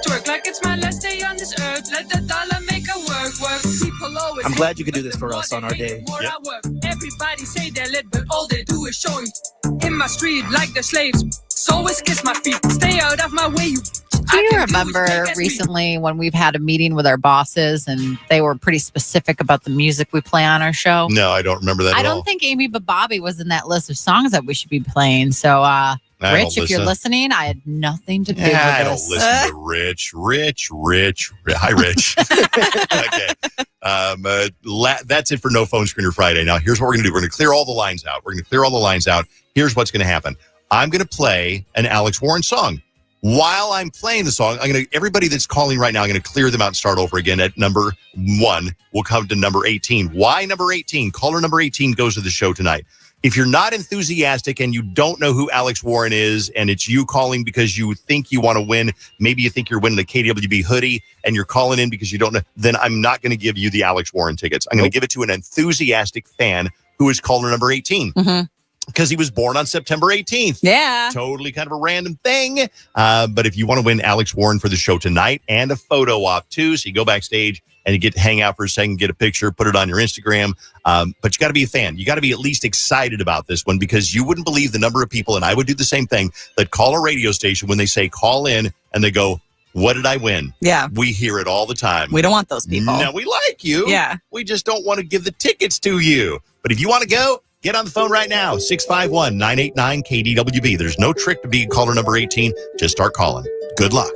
Twerk like it's my last day on this earth. Let the dollar make a work. People always I'm glad you could do this for us on our day. I work. Everybody say they're lit, but all they do is show you. In my street like the slaves. So always kiss my feet. Stay out of my way, you. Do you remember recently when we've had a meeting with our bosses and they were pretty specific about the music we play on our show? No, I don't remember that I at don't all. think Amy Bobby was in that list of songs that we should be playing. So, Rich, if you're listening, I had nothing to do with I this. don't listen to Rich. Hi, Rich. Okay. That's it for No Phone Screener Friday. Now, here's what we're going to do. We're going to clear all the lines out. Here's what's going to happen. I'm going to play an Alex Warren song. While I'm playing the song, everybody that's calling right now, I'm going to clear them out and start over again at number 1. We'll come to number 18. Why number 18? Caller number 18 goes to the show tonight. If you're not enthusiastic and you don't know who Alex Warren is, and it's you calling because you think you want to win, maybe you think you're winning a KDWB hoodie and you're calling in because you don't know, then I'm not going to give you the Alex Warren tickets. I'm going to give it to an enthusiastic fan who is caller number 18. Because he was born on September 18th. Yeah. Totally kind of a random thing. But if you want to win Alex Warren for the show tonight and a photo op too, so you go backstage and you get to hang out for a second, get a picture, put it on your Instagram. But you got to be a fan. You got to be at least excited about this one because you wouldn't believe the number of people, and I would do the same thing, that call a radio station when they say call in and they go, what did I win? Yeah. We hear it all the time. We don't want those people. No, we like you. Yeah. We just don't want to give the tickets to you. But if you want to go, get on the phone right now, 651-989-KDWB. There's no trick to being caller number 18. Just start calling. Good luck.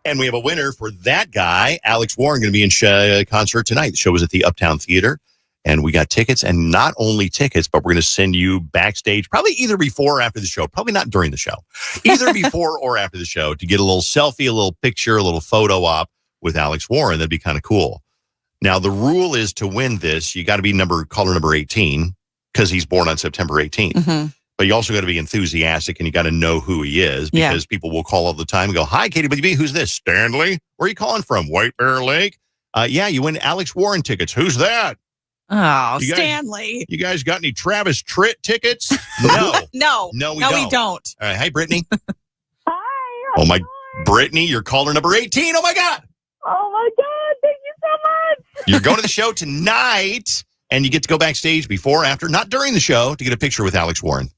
And we have a winner for that guy. Alex Warren going to be in concert tonight. The show was at the Uptown Theater. And we got tickets, and not only tickets, but we're going to send you backstage, probably either before or after the show, probably not during the show, either before or after the show to get a little selfie, a little picture, a little photo op with Alex Warren. That'd be kind of cool. Now, the rule is to win this, you got to be caller number 18 because he's born on September 18th. Mm-hmm. But you also got to be enthusiastic, and you got to know who he is because people will call all the time and go, "Hi, KDWB, who's this? Stanley? Where are you calling from? White Bear Lake?" Yeah, you win Alex Warren tickets. Who's that? Oh, Stanley. You guys got any Travis Tritt tickets? No. No, we don't. All right. Hi, Brittany. Hi. Oh, my. Brittany, you're caller number 18. Oh, my God. Oh, my God. Thank you so much. You're going to the show tonight, and you get to go backstage before or after, not during the show, to get a picture with Alex Warren.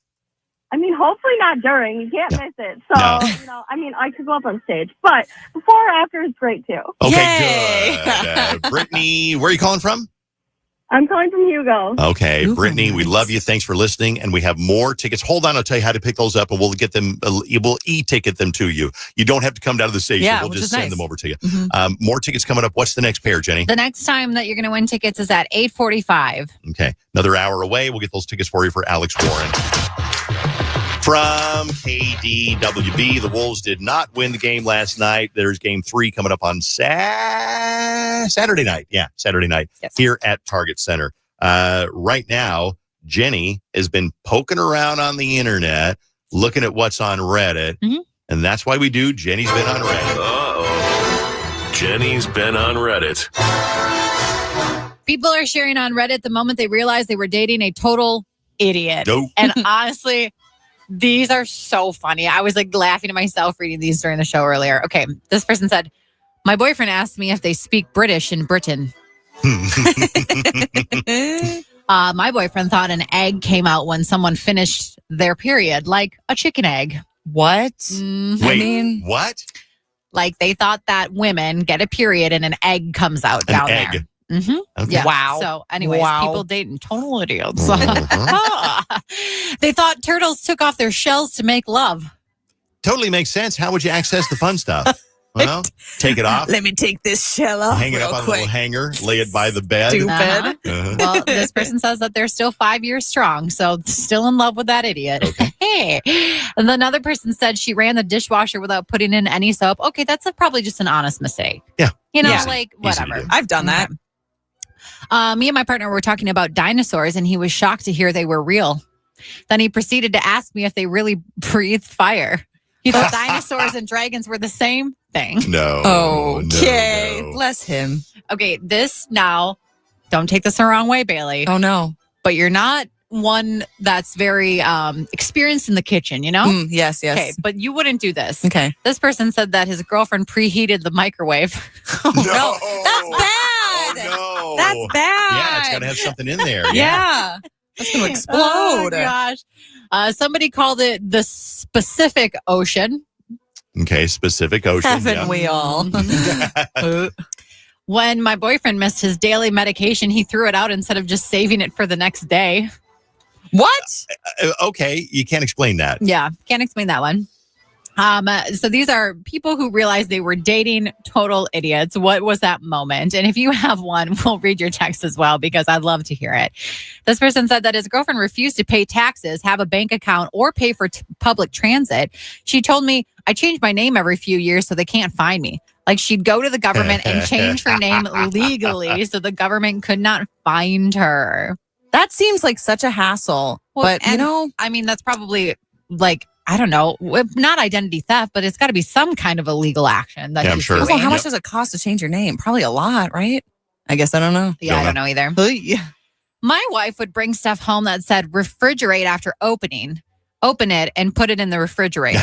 I mean, hopefully not during. You can't miss it. So, I mean, I could go up on stage, but before or after is great, too. Okay, good. Brittany, where are you calling from? I'm calling from Hugo. Okay, Brittany, we love you. Thanks for listening. And we have more tickets. Hold on, I'll tell you how to pick those up, and we'll get them. We'll e-ticket them to you. You don't have to come down to the station. We'll just send them over to you. Mm-hmm. More tickets coming up. What's the next pair, Jenny? The next time that you're going to win tickets is at 8:45. Okay, another hour away. We'll get those tickets for you for Alex Warren. From KDWB, the Wolves did not win the game last night. There's game 3 coming up on Saturday night. Yeah, Saturday night here at Target Center. Right now, Jenny has been poking around on the internet, looking at what's on Reddit. Mm-hmm. And that's why we do Jenny's Been on Reddit. Uh-oh. Jenny's Been on Reddit. People are sharing on Reddit the moment they realized they were dating a total idiot. Nope. And honestly, these are so funny. I was laughing to myself reading these during the show earlier. Okay, this person said, my boyfriend asked me if they speak British in Britain. My boyfriend thought an egg came out when someone finished their period, like a chicken egg. What? Wait, what? Like they thought that women get a period and an egg comes out down there. Mm-hmm. Okay. Yeah. Wow. So anyways, people dating total idiots. Mm-hmm. They thought turtles took off their shells to make love. Totally makes sense. How would you access the fun stuff? Well, take it off. Let me take this shell off. Hang it up on a little hanger. Lay it by the bed. Uh-huh. Well, this person says that they're still 5 years strong, so still in love with that idiot. Okay. And another person said she ran the dishwasher without putting in any soap. Okay, that's probably just an honest mistake. Yeah. Whatever. I've done that. Me and my partner were talking about dinosaurs, and he was shocked to hear they were real. Then he proceeded to ask me if they really breathed fire. He thought dinosaurs and dragons were the same thing. No. Okay. No. Bless him. Okay, this now, don't take this the wrong way, Bailey. Oh, no. But you're not one that's very experienced in the kitchen, you know? Yes. Okay, but you wouldn't do this. Okay. This person said that his girlfriend preheated the microwave. No. That's bad. Oh, no. That's bad. Yeah, it's got to have something in there. Yeah. That's going to explode. Oh, gosh. Somebody called it the Pacific Ocean. Okay, Pacific Ocean. Haven't we all? When my boyfriend missed his daily medication, he threw it out instead of just saving it for the next day. What? Okay, you can't explain that. Yeah, can't explain that one. So these are people who realized they were dating total idiots. What was that moment? And if you have one, we'll read your text as well because I'd love to hear it. This person said that his girlfriend refused to pay taxes, have a bank account, or pay for public transit. She told me, I change my name every few years so they can't find me. Like she'd go to the government and change her name legally so the government could not find her. That seems like such a hassle. Well, but, I mean, that's probably I don't know, not identity theft, but it's got to be some kind of illegal action. That I'm sure. Well, how much does it cost to change your name? Probably a lot, right? I guess I don't know. Yeah, I don't know either. My wife would bring stuff home that said refrigerate after opening. Open it and put it in the refrigerator.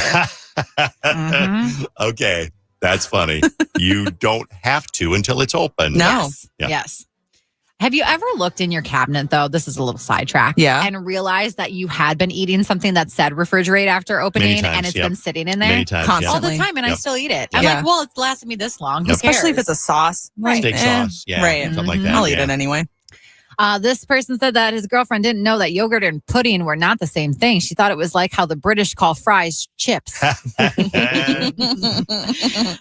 Okay, that's funny. You don't have to until it's open. No. Yes. Have you ever looked in your cabinet, though? This is a little sidetrack. Yeah. And realized that you had been eating something that said refrigerate after opening times, and it's been sitting in there? Many times, all the time, and I still eat it. I'm like, well, it's lasted me this long. Who Especially if cares? it's a sauce. Steak sauce. Yeah. Right. Something like that. I'll eat it anyway. This person said that his girlfriend didn't know that yogurt and pudding were not the same thing. She thought it was like how the British call fries chips.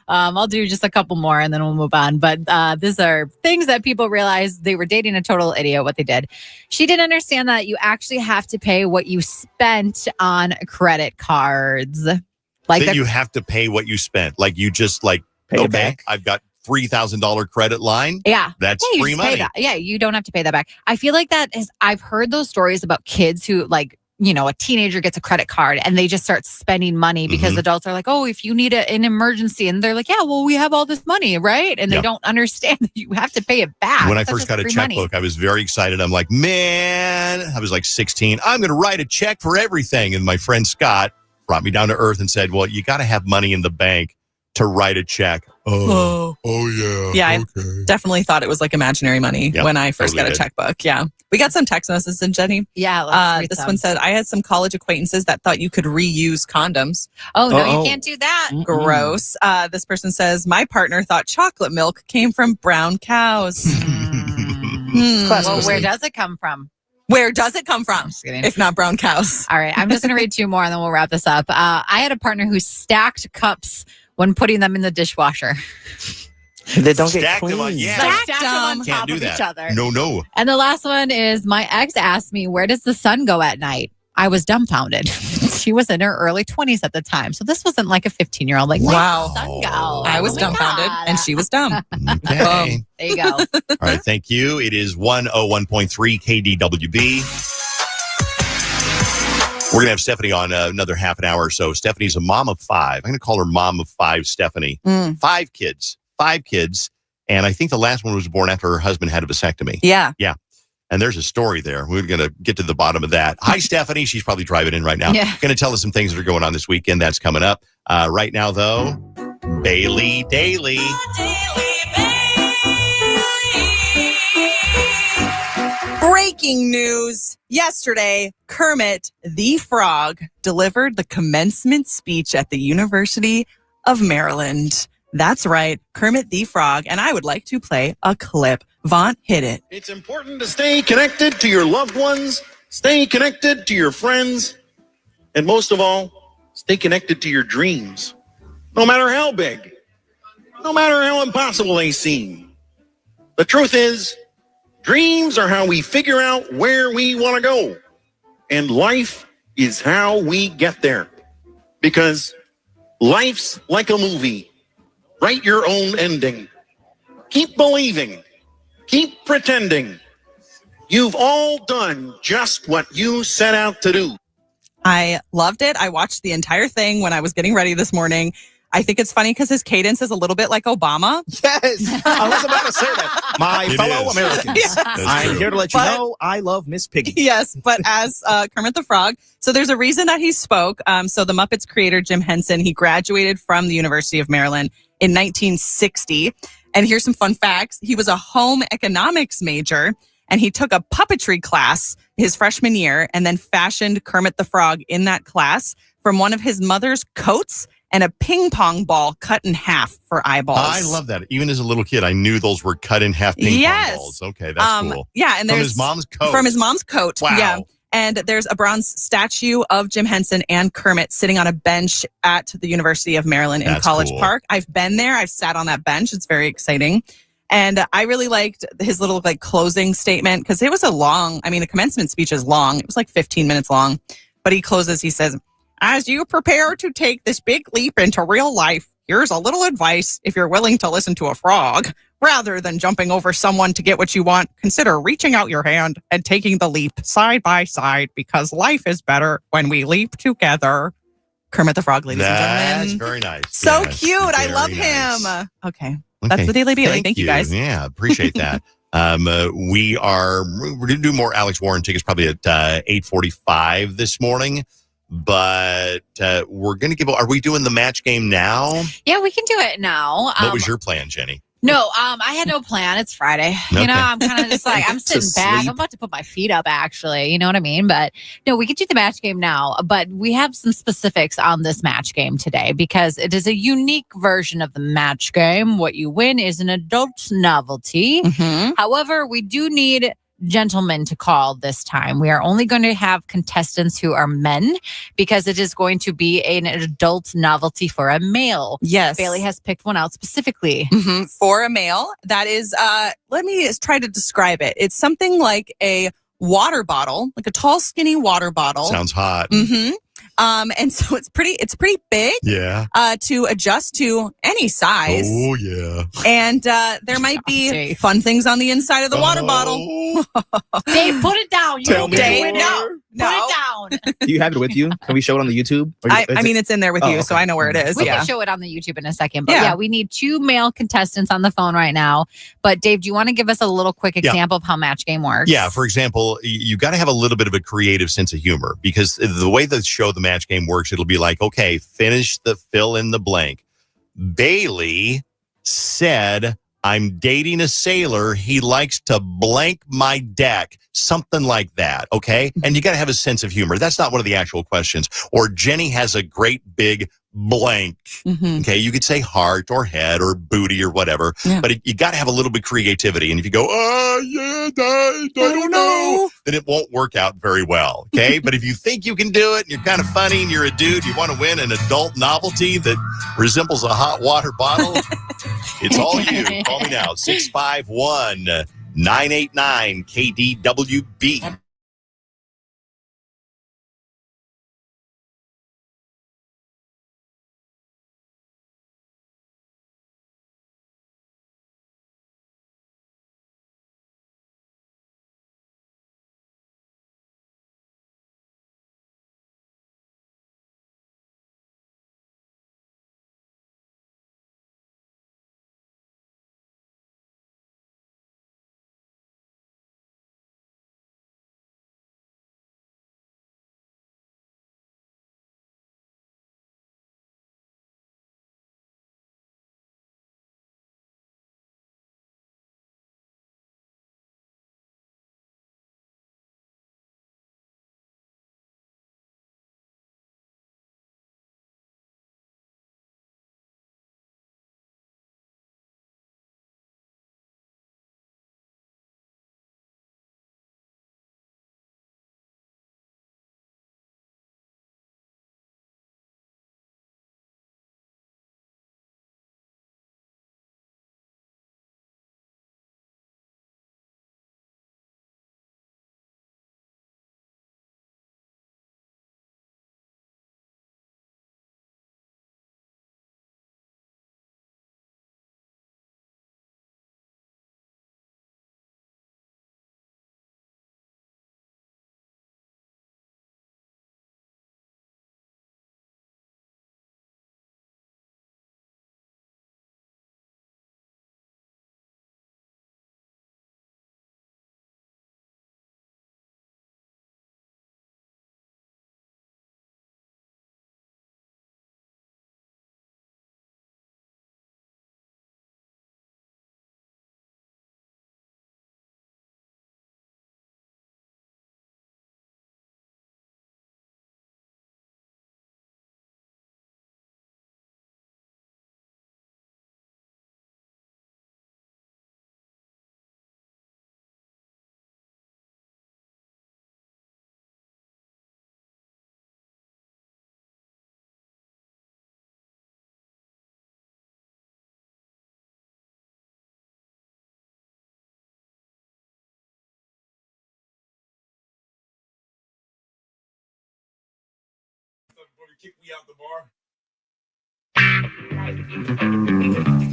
I'll do just a couple more and then we'll move on. But these are things that people realized they were dating a total idiot, what they did. She didn't understand that you actually have to pay what you spent on credit cards. Like that you have to pay what you spent. Like you just like, Pay it okay, back. I've got $3,000 credit line. Yeah. That's you free just pay money. that. Yeah, you don't have to pay that back. I feel like I've heard those stories about kids who like, a teenager gets a credit card and they just start spending money because adults are like, oh, if you need an emergency. And they're like, yeah, well, we have all this money, right? And they don't understand that you have to pay it back. When I first got a checkbook, I was very excited. I'm like, man, I was like 16. I'm going to write a check for everything. And my friend Scott brought me down to earth and said, well, you got to have money in the bank to write a check. Oh yeah. Yeah, I definitely thought it was like imaginary money when I first got a checkbook. Yeah. We got some text messages in, Jenny. Yeah. Let's read this some. one said, I had some college acquaintances that thought you could reuse condoms. Oh, no, you can't do that. Gross. This person says, my partner thought chocolate milk came from brown cows. Well, where does it come from? Where does it come from? If not brown cows. All right. I'm just going to read two more and then we'll wrap this up. I had a partner who stacked cups when putting them in the dishwasher. They don't get Stacked them clean. on, yeah. Stacked them on Can't top do of that. each other. No. And the last one is my ex asked me, where does the sun go at night? I was dumbfounded. She was in her early 20s at the time. So this wasn't like a 15-year-old. Like, wow. where's the sun go? I was dumbfounded and she was dumb. Okay. There you go. All right. Thank you. It is 101.3 KDWB. We're going to have Stephanie on another half an hour or so. Stephanie's a mom of 5. I'm going to call her mom of 5, Stephanie. 5 kids. And I think the last one was born after her husband had a vasectomy. Yeah. Yeah. And there's a story there. We're going to get to the bottom of that. Hi, Stephanie. She's probably driving in right now. Yeah. Going to tell us some things that are going on this weekend. That's coming up. Right now, though, Bailey Daily. Breaking news. Yesterday, Kermit the Frog delivered the commencement speech at the University of Maryland. That's right, Kermit the Frog. And I would like to play a clip. Vaughn, hit it. It's important to stay connected to your loved ones, stay connected to your friends, and most of all, stay connected to your dreams. No matter how big, no matter how impossible they seem. The truth is, dreams are how we figure out where we want to go. And life is how we get there. Because life's like a movie. Write your own ending. Keep believing. Keep pretending. You've all done just what you set out to do. I loved it. I watched the entire thing when I was getting ready this morning. I think it's funny because his cadence is a little bit like Obama. Yes, I was about to say that. My fellow Americans, I'm here to let you know I love Miss Piggy. Yes, but as Kermit the Frog. So there's a reason that he spoke. So the Muppets creator, Jim Henson, he graduated from the University of Maryland in 1960. And here's some fun facts. He was a home economics major, and he took a puppetry class his freshman year and then fashioned Kermit the Frog in that class from one of his mother's coats and a ping pong ball cut in half for eyeballs. I love that. Even as a little kid, I knew those were cut in half ping pong balls. Okay, that's cool. Yeah, and from there's his mom's coat. From his mom's coat. Wow. Yeah. And there's a bronze statue of Jim Henson and Kermit sitting on a bench at the University of Maryland in College Park. I've been there. I've sat on that bench. It's very exciting. And I really liked his little closing statement because it was the commencement speech is long. It was like 15 minutes long. But he closes, he says, as you prepare to take this big leap into real life, here's a little advice if you're willing to listen to a frog. Rather than jumping over someone to get what you want, consider reaching out your hand and taking the leap side by side because life is better when we leap together. Kermit the Frog, ladies and gentlemen. That's very nice. So cute. I love him. Okay. That's the Daily Bailey. Thank you, guys. Yeah, appreciate that. We're going to do more Alex Warren tickets probably at 8:45 this morning. But we're going to are we doing the match game now? Yeah, we can do it now. What was your plan, Jenny? No, I had no plan. It's Friday. Okay. You know, I'm kind of just like, I'm sitting back. I'm about to put my feet up, actually. You know what I mean? But no, we can do the match game now. But we have some specifics on this match game today because it is a unique version of the match game. What you win is an adult novelty. Mm-hmm. However, we do need gentlemen to call this time. We are only going to have contestants who are men because it is going to be an adult novelty for a male. Yes. Bailey has picked one out specifically. For a male. That is, let me try to describe it. It's something like a water bottle, like a tall, skinny water bottle. Sounds hot. And so it's pretty big. Yeah. To adjust to any size. Oh, yeah. And there might be fun things on the inside of the water bottle. Dave, put it down. You Tell me Dave, more. no. Put it down. Do you have it with you? Can we show it on the YouTube? Or I mean, it's in there with you, so I know where it is. We can show it on the YouTube in a second. But yeah, we need 2 male contestants on the phone right now. But Dave, do you want to give us a little quick example of how Match Game works? Yeah, for example, you got to have a little bit of a creative sense of humor because the way the show, the Match Game works, it'll be like, okay, finish the fill in the blank. Bailey said, I'm dating a sailor. He likes to blank my deck. Something like that, okay? And you got to have a sense of humor. That's not one of the actual questions. Or Jenny has a great big blank. Okay, you could say heart or head or booty or whatever, but you got to have a little bit of creativity. And if you go, I don't know, then it won't work out very well, okay? But if you think you can do it and you're kind of funny and you're a dude, you want to win an adult novelty that resembles a hot water bottle, it's all you. Call me now, 651-989 KDWB.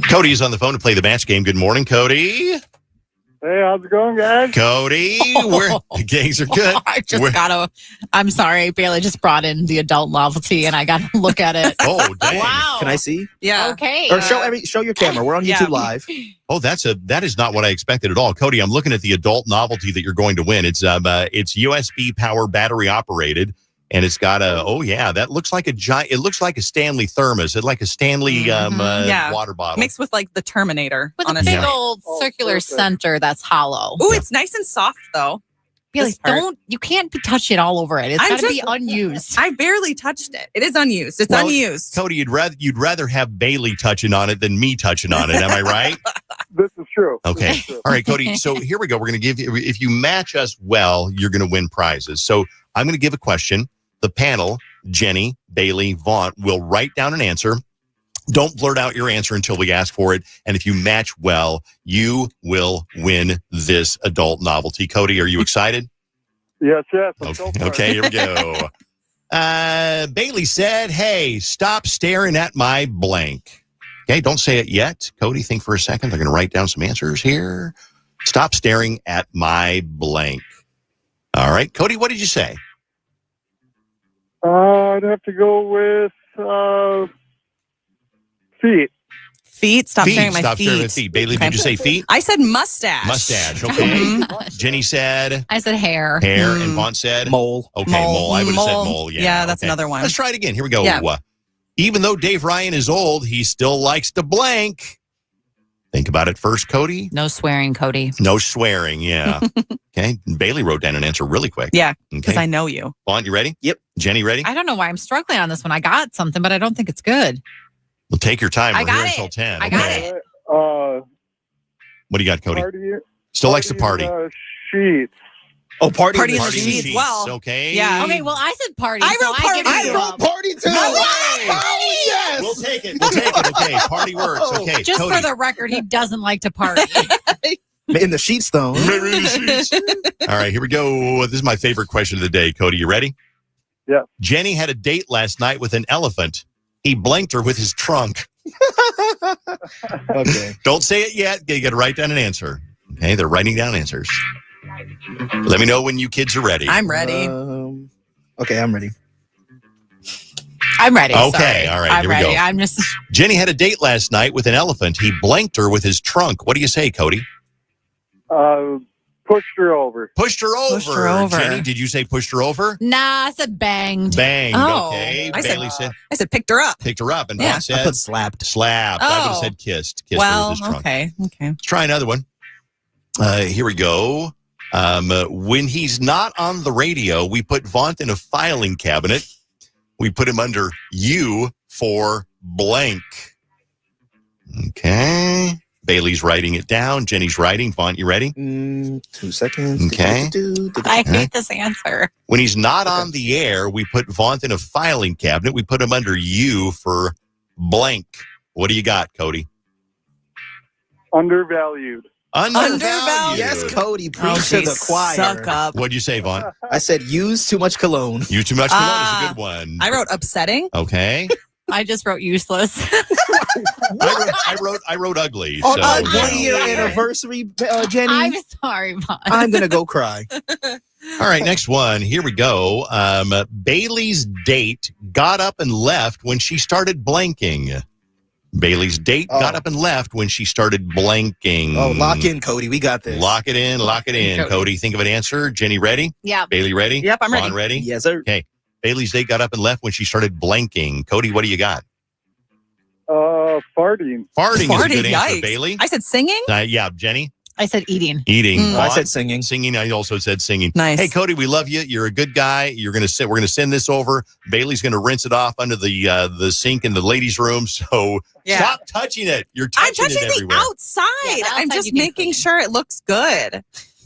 Cody is on the phone to play the Match Game. Good morning, Cody. Hey, how's it going, guys? Cody, gigs are good. I'm sorry, Bailey just brought in the adult novelty and I got to look at it. Oh, dang. Wow. Can I see? Yeah. Okay. Or show your camera. We're on YouTube Live. Oh, that is not what I expected at all. Cody, I'm looking at the adult novelty that you're going to win. It's USB power battery operated. And it's got that looks like a giant. It looks like a Stanley thermos. It's like a Stanley water bottle mixed with like the Terminator with a big old circular center that's hollow. Ooh, it's nice and soft though. Bailey, This part. you can't touch it all over it. It's I'm got to be just- unused. I barely touched it. It is unused. It's Well, unused. Cody, you'd rather have Bailey touching on it than me touching on it. Am I right? This is true. Okay. This is true. All right, Cody. So here we go. We're going to give you, if you match us well, you're going to win prizes. So I'm going to give a question. The panel, Jenny, Bailey, Vaughn, will write down an answer. Don't blurt out your answer until we ask for it. And if you match well, you will win this adult novelty. Cody, are you excited? Yes. Let's go for Okay, it. here we go. Bailey said, hey, stop staring at my blank. Okay, don't say it yet. Cody, think for a second. They're going to write down some answers here. Stop staring at my blank. All right, Cody, what did you say? I'd have to go with feet. Feet. Stop staring at my Stop feet. staring at feet. Bailey, Okay. did you say feet? I said mustache. Mustache. Okay. Jenny said I said hair. hair, and Vaughn said Mole. Okay, mole. I would have said mole. Yeah, that's okay. another one. Let's try it again. Here we go. Yeah. Even though Dave Ryan is old, he still likes to blank. Think about it first, Cody. No swearing, Cody. No swearing. Yeah. Okay. Bailey wrote down an answer really quick. Yeah, because Okay. I know you. Vaughn, you ready? Yep. Jenny, ready? I don't know why I'm struggling on this one. I got something, but I don't think it's good. Well, take your time. I We're got here it. until 10. I got it. What do you got, Cody? Party. Still likes to party. Sheets. Oh, party Party in in the the Party in the sheets. sheets. Well, Okay. yeah. Okay, well, I said party. I so wrote party. give it to him. party too. No way. Oh, yes. We'll take it. We'll take it. Okay. Party works. Okay. Just Cody. for the record, he doesn't like to party. In the sheets, though. All right, here we go. This is my favorite question of the day. Cody, you ready? Yeah. Jenny had a date last night with an elephant. He blanked her with his trunk. Okay. Don't say it yet. You got to write down an answer. Okay, they're writing down answers. Let me know when you kids are ready. I'm ready. Okay, I'm ready. I'm ready. Okay, sorry. all right, I'm here we ready. go. I'm just. Jenny had a date last night with an elephant. He blanked her with his trunk. What do you say, Cody? Pushed her over. Pushed her over. Pushed her over. Jenny, did you say pushed her over? Nah, I said banged. Banged. Oh, Okay. I Bailey said I said picked her up. picked her up. And Yeah. Vaughn said I put slapped. slapped. I would have Oh. said kissed. Kissed her Well, with his trunk. okay. Let's try another one. Here we go. When he's not on the radio, we put Vaughn in a filing cabinet. We put him under U for blank. Okay. Bailey's writing it down. Jenny's writing. Vaughn, you ready? 2 seconds. Okay. I hate this answer. When he's not on the air, we put Vaughn in a filing cabinet. We put him under U for blank. What do you got, Cody? Undervalued. Undervalued. Yes, Cody. Oh, Preach to the geez, choir. suck up. What'd you say, Vaughn? I said use too much cologne. You too much cologne is a good one. I wrote upsetting. Okay. I just wrote useless. I wrote ugly. On So, our you know. 1-year anniversary, Jenny, I'm sorry, Vaughn. I'm going to go cry. All right, next one. Here we go. Bailey's date got up and left when she started blanking. Bailey's date got up and left when she started blanking. Oh, lock in, Cody. We got this. Lock it in. Lock it in. Cody, think of an answer. Jenny, ready? Yeah. Bailey, ready? Yep, I'm ready. Vaughn, ready? Yes, sir. Okay. Bailey's date got up and left when she started blanking. Cody, what do you got? Farting. Farting is a good Farting, answer, yikes. Bailey. I said singing. Yeah, Jenny? I said eating. Eating. I Vaughn? said singing. Singing. I also said singing. Nice. Hey, Cody, we love you. You're a good guy. We're gonna send this over. Bailey's gonna rinse it off under the sink in the ladies' room. So Yeah. stop touching it. You're I'm touching touching it the everywhere. outside. Yeah, the I'm outside just you can making clean. sure it looks good.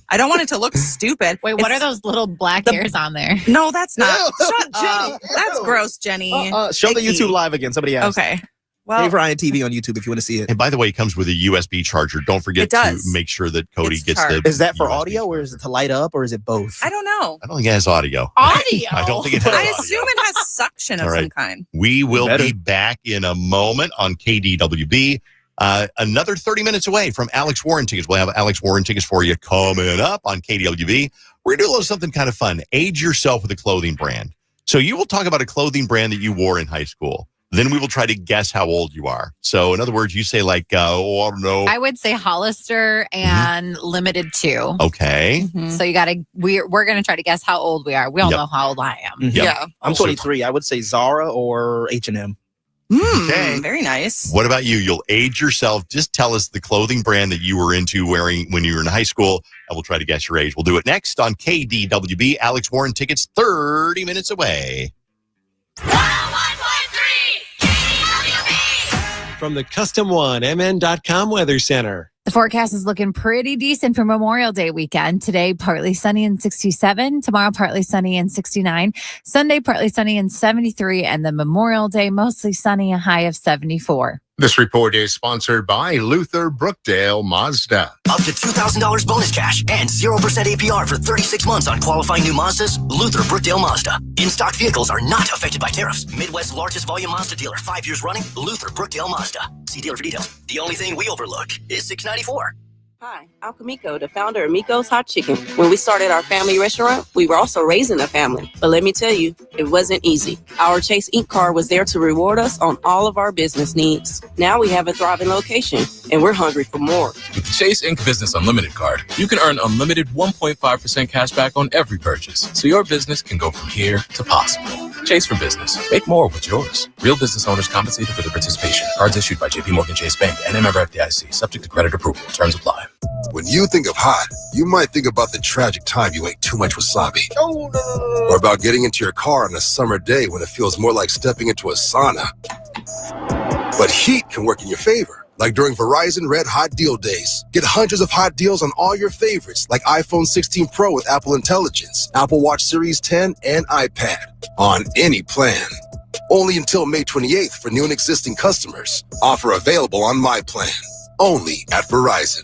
I don't want it to look stupid. Wait, what It's- are those little black hairs on there? No, that's not. Ew, Shut Jenny, up. That's ew. gross, Jenny. Show the Icky. YouTube live again. Somebody asked. Okay. Well, Dave Ryan TV on YouTube if you want to see it. And by the way, it comes with a USB charger. Don't forget It does. to make sure that Cody It's gets charged. the. Is that for USB audio or is it to light up or is it both? I don't know. I don't think it has audio. Audio. I don't think it has I audio. assume it has suction of All right. some kind. We will Better. be back in a moment on KDWB. Another 30 minutes away from Alex Warren tickets. We'll have Alex Warren tickets for you coming up on KDWB. We're going to do a little something kind of fun. Age yourself with a clothing brand. So you will talk about a clothing brand that you wore in high school. Then we will try to guess how old you are. So in other words, you say like, I don't know. I would say Hollister and Limited 2. Okay. So you gotta we're gonna try to guess how old we are. We all Yep. know how old I am. Yep. Yeah. I'm 23. I would say Zara or H&M. Okay. Very nice. What about you? You'll age yourself. Just tell us the clothing brand that you were into wearing when you were in high school, and we'll try to guess your age. We'll do it next on KDWB. Alex Warren tickets 30 minutes away. From the CustomOneMN.com Weather Center. The forecast is looking pretty decent for Memorial Day weekend. Today, partly sunny and 67. Tomorrow, partly sunny and 69. Sunday, partly sunny and 73. And the Memorial Day, mostly sunny, a high of 74. This report is sponsored by Luther Brookdale Mazda. Up to $2,000 bonus cash and 0% APR for 36 months on qualifying new Mazdas. Luther Brookdale Mazda. In-stock vehicles are not affected by tariffs. Midwest's largest volume Mazda dealer, 5 years running. Luther Brookdale Mazda. See dealer for details. The only thing we overlook is $694. Hi, I'm Kamiko, the founder of Miko's Hot Chicken. When we started our family restaurant, we were also raising a family. But let me tell you, it wasn't easy. Our Chase Inc. card was there to reward us on all of our business needs. Now we have a thriving location, and we're hungry for more. With the Chase Inc. Business Unlimited card, you can earn unlimited 1.5% cash back on every purchase, so your business can go from here to possible. Chase for Business. Make more with yours. Real business owners compensated for their participation. Cards issued by JPMorgan Chase Bank and a member FDIC. Subject to credit approval. Terms apply. When you think of hot, you might think about the tragic time you ate too much wasabi. Oh, no. Or about getting into your car on a summer day when it feels more like stepping into a sauna. But heat can work in your favor, like during Verizon Red Hot Deal Days. Get hundreds of hot deals on all your favorites, like iPhone 16 Pro with Apple Intelligence, Apple Watch Series 10, and iPad on any plan. Only until May 28th for new and existing customers. Offer available on My Plan. Only at Verizon.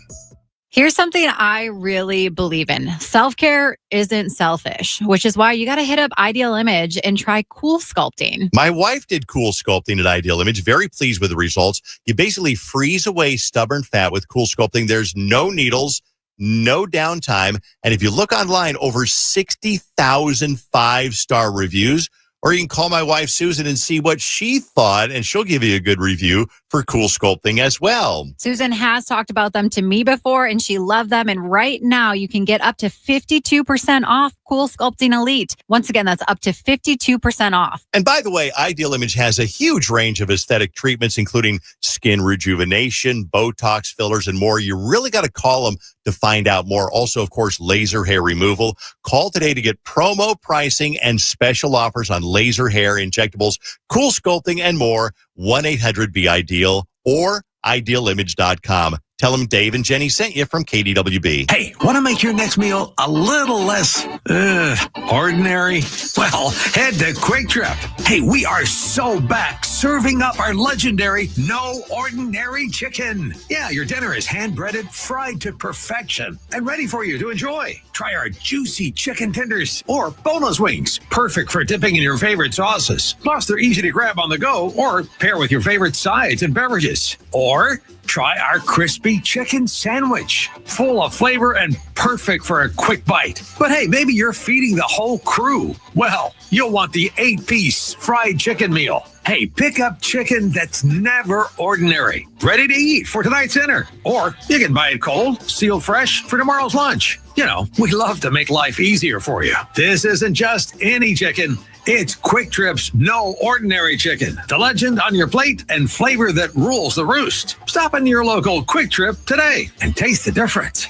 Here's something I really believe in. Self-care isn't selfish, which is why you got to hit up Ideal Image and try Cool Sculpting. My wife did Cool Sculpting at Ideal Image. Very pleased with the results. You basically freeze away stubborn fat with Cool Sculpting. There's no needles, no downtime. And if you look online, over 60,000 5-star reviews. Or you can call my wife, Susan, and see what she thought, and she'll give you a good review for Cool Sculpting as well. Susan has talked about them to me before, and she loved them. And right now, you can get up to 52% off Cool Sculpting Elite. Once again, that's up to 52% off. And by the way, Ideal Image has a huge range of aesthetic treatments, including skin rejuvenation, Botox fillers, and more. You really got to call them to find out more. Also, of course, laser hair removal. Call today to get promo pricing and special offers on laser hair, injectables, Cool Sculpting, and more. 1-800-BE-IDEAL or idealimage.com. Tell them Dave and Jenny sent you from KDWB. Hey, want to make your next meal a little less ordinary? Well, head to Quick Trip. Hey, we are so back serving up our legendary No Ordinary Chicken. Yeah, your dinner is hand-breaded, fried to perfection, and ready for you to enjoy. Try our juicy chicken tenders or boneless wings, perfect for dipping in your favorite sauces. Plus, they're easy to grab on the go or pair with your favorite sides and beverages. Or try our crispy chicken sandwich, full of flavor and perfect for a quick bite. But hey, maybe you're feeding the whole crew. Well, you'll want the 8-piece fried chicken meal. Hey, pick up chicken that's never ordinary. Ready to eat for tonight's dinner. Or you can buy it cold, sealed fresh for tomorrow's lunch. You know, we love to make life easier for you. This isn't just any chicken. It's Quick Trip's No Ordinary Chicken. The legend on your plate and flavor that rules the roost. Stop in your local Quick Trip today and taste the difference.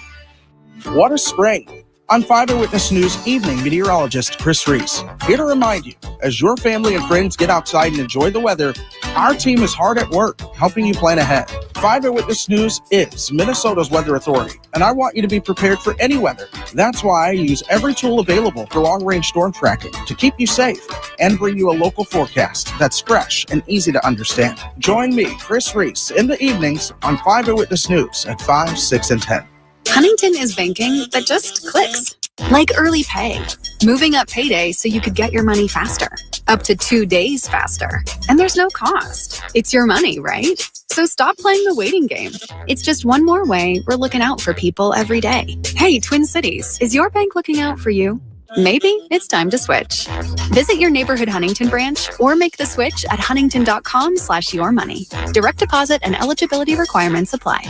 What a spring. I'm 5 Eyewitness News evening meteorologist Chris Reese, here to remind you, as your family and friends get outside and enjoy the weather, our team is hard at work helping you plan ahead. 5 Eyewitness News is Minnesota's weather authority, and I want you to be prepared for any weather. That's why I use every tool available for long-range storm tracking to keep you safe and bring you a local forecast that's fresh and easy to understand. Join me, Chris Reese, in the evenings on 5 Eyewitness News at 5, 6, and 10. Huntington is banking that just clicks. Like early pay, moving up payday so you could get your money faster, up to 2 days faster. And there's no cost. It's your money, right? So stop playing the waiting game. It's just one more way we're looking out for people every day. Hey, Twin Cities, is your bank looking out for you? Maybe it's time to switch. Visit your neighborhood Huntington branch or make the switch at huntington.com/yourmoney. Direct deposit and eligibility requirements apply.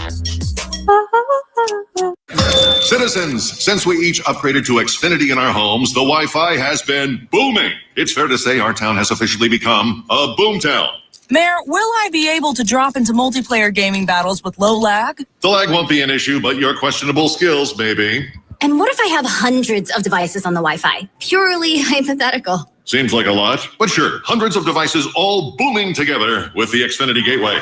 Citizens, since we each upgraded to Xfinity in our homes, the Wi-Fi has been booming. It's fair to say our town has officially become a boomtown. Mayor, will I be able to drop into multiplayer gaming battles with low lag? The lag won't be an issue, but your questionable skills may be. And what if I have hundreds of devices on the Wi-Fi? Purely hypothetical. Seems like a lot, but sure, hundreds of devices all booming together with the Xfinity Gateway.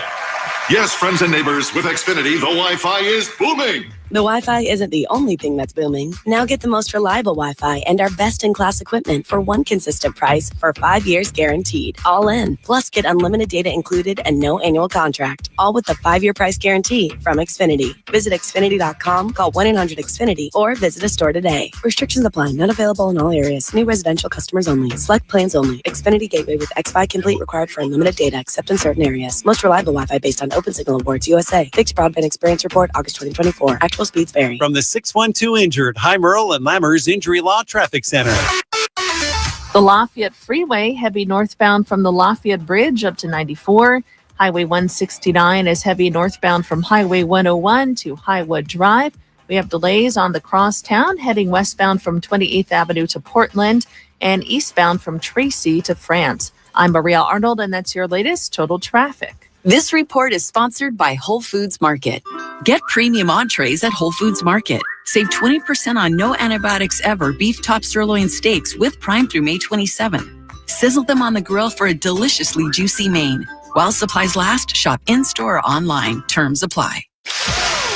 Yes, friends and neighbors, with Xfinity, the Wi-Fi is booming. The Wi-Fi isn't the only thing that's booming. Now get the most reliable Wi-Fi and our best-in-class equipment for one consistent price for 5 years guaranteed. All in. Plus, get unlimited data included and no annual contract. All with the 5-year price guarantee from Xfinity. Visit Xfinity.com, call 1-800-XFINITY, or visit a store today. Restrictions apply. Not available in all areas. New residential customers only. Select plans only. Xfinity Gateway with Xfi Complete required for unlimited data except in certain areas. Most reliable Wi-Fi based on Open Signal Awards USA. Fixed Broadband Experience Report, August 2024. Actual speeds vary. From the 612 Injured, High Merle and Lammers Injury Law Traffic Center. The Lafayette Freeway, heavy northbound from the Lafayette Bridge up to 94. Highway 169 is heavy northbound from Highway 101 to Highwood Drive. We have delays on the crosstown heading westbound from 28th Avenue to Portland and eastbound from Tracy to France. I'm Maria Arnold, and that's your latest total traffic. This report is sponsored by Whole Foods Market. Get premium entrees at Whole Foods Market. Save 20% on no antibiotics ever beef top sirloin steaks with Prime through May 27. Sizzle them on the grill for a deliciously juicy main. While supplies last, shop in-store or online. Terms apply.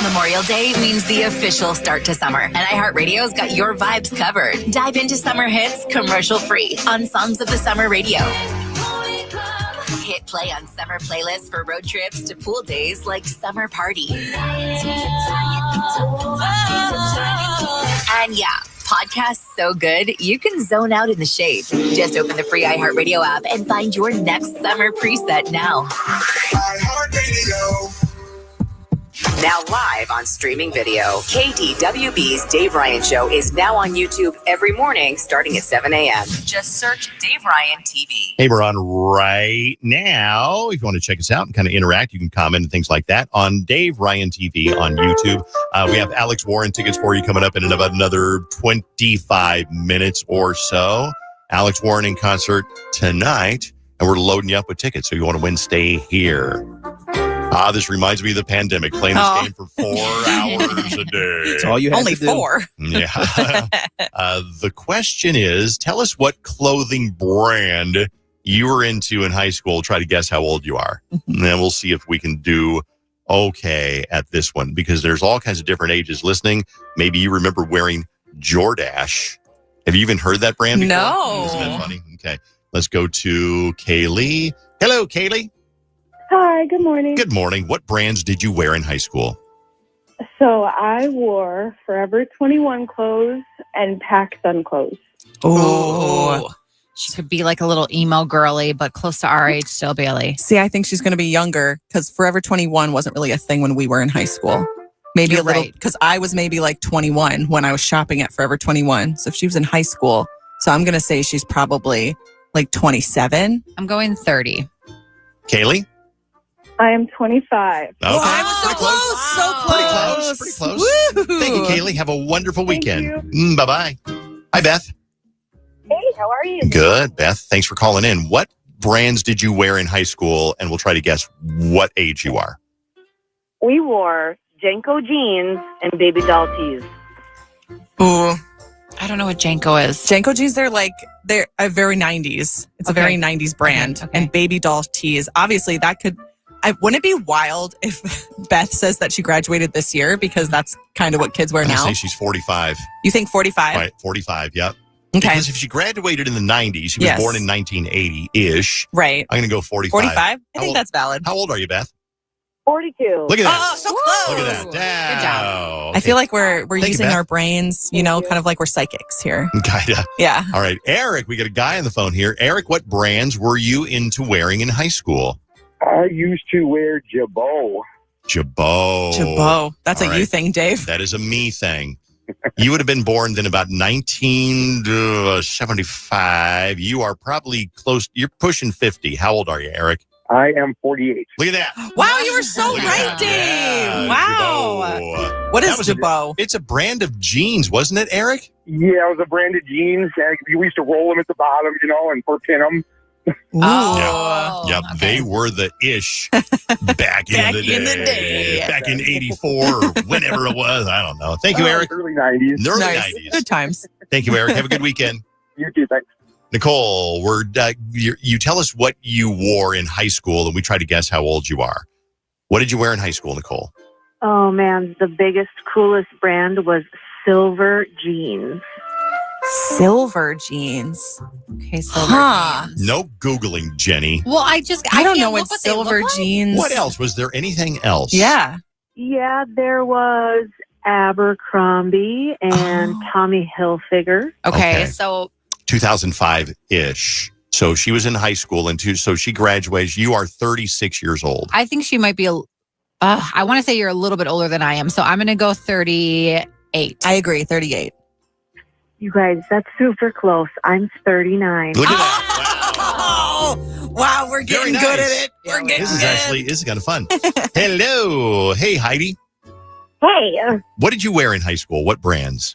Memorial Day means the official start to summer, and iHeartRadio's got your vibes covered. Dive into summer hits commercial-free on Songs of the Summer Radio. Hit play on summer playlists for road trips to pool days like summer parties. And yeah, podcasts so good, you can zone out in the shade. Just open the free iHeartRadio app and find your next summer preset now. iHeartRadio. Now live on streaming video, KDWB's Dave Ryan Show is now on YouTube every morning starting at 7 a.m. Just search Dave Ryan TV. Hey, we're on right now. If you want to check us out and kind of interact, you can comment and things like that on Dave Ryan TV on YouTube. We have Alex Warren tickets for you coming up in about another 25 minutes or so. Alex Warren in concert tonight, and we're loading you up with tickets. So you want to win, stay here. This reminds me of the pandemic, playing this game for 4 hours a day. That's all you had Only to do. 4. Yeah. The question is, tell us what clothing brand you were into in high school. Try to guess how old you are. And then we'll see if we can do okay at this one, because there's all kinds of different ages listening. Maybe you remember wearing Jordache. Have you even heard that brand before? No. Isn't that funny? Okay. Let's go to Kaylee. Hello, Kaylee. Hi, good morning. Good morning. What brands did you wear in high school? So I wore Forever 21 clothes and PacSun clothes. Oh. She could be like a little emo girly, but close to our age still, Bailey. See, I think she's going to be younger because Forever 21 wasn't really a thing when we were in high school. Maybe You're a little, right. because I was maybe like 21 when I was shopping at Forever 21. So if she was in high school, so I'm going to say she's probably like 27. I'm going 30. Kaylee? I am 25. Okay. I was so close. So close. Pretty close. Woo-hoo. Thank you, Kaylee. Have a wonderful Thank weekend. Bye-bye. Hi, Beth. Hey, how are you? Good, Beth. Thanks for calling in. What brands did you wear in high school? And we'll try to guess what age you are. We wore Janko jeans and baby doll tees. Ooh. I don't know what Janko is. Janko jeans, they're a very 90s. It's a very 90s brand. Okay. And baby doll tees. Obviously, that could... wouldn't it be wild if Beth says that she graduated this year? Because that's kind of what kids wear I'm now. going to say she's 45. You think 45? Right, 45, yep. Okay. Because if she graduated in the 90s, she was Yes. born in 1980-ish. Right. I'm going to go 45. 45? I think that's valid. How old are you, Beth? 42. Look at that. Oh, so close. Look at that. Good job. I feel like we're Thank you, using Beth. our brains, kind of like we're psychics here. Kinda. Yeah. All right, Eric, we got a guy on the phone here. Eric, what brands were you into wearing in high school? I used to wear Jabot. Jabot. That's All a right. you thing, Dave. That is a me thing. You would have been born in about 1975. You are probably close. You're pushing 50. How old are you, Eric? I am 48. Look at that. Wow, you were so Look at right, that. Dave. Yeah, Wow. Jabot. What That is was Jabot? It's a brand of jeans, wasn't it, Eric? Yeah, it was a branded jeans. We used to roll them at the bottom, and for pin them. Oh. Yep. They were the ish back in the day. Back in 84 or whenever it was. I don't know. Thank you, Eric. Early 90s. Early Nice. 90s. Good times. Thank you, Eric. Have a good weekend. You too, thanks. Nicole, you tell us what you wore in high school, and we try to guess how old you are. What did you wear in high school, Nicole? Oh, man. The biggest, coolest brand was Silver Jeans. Silver jeans. Okay, silver jeans. No Googling, Jenny. Well, I don't know what silver jeans. What else? Was there anything else? Yeah. Yeah, there was Abercrombie and Tommy Hilfiger. Okay, so 2005-ish. So she was in high school, so she graduates. You are 36 years old. I think she might be I want to say you're a little bit older than I am, so I'm going to go 38. I agree, 38. You guys, that's super close. I'm 39. Look at that. Wow. Wow, we're getting good at it. We're getting This is kind of fun. Hello. Hey, Heidi. Hey, What did you wear in high school? What brands?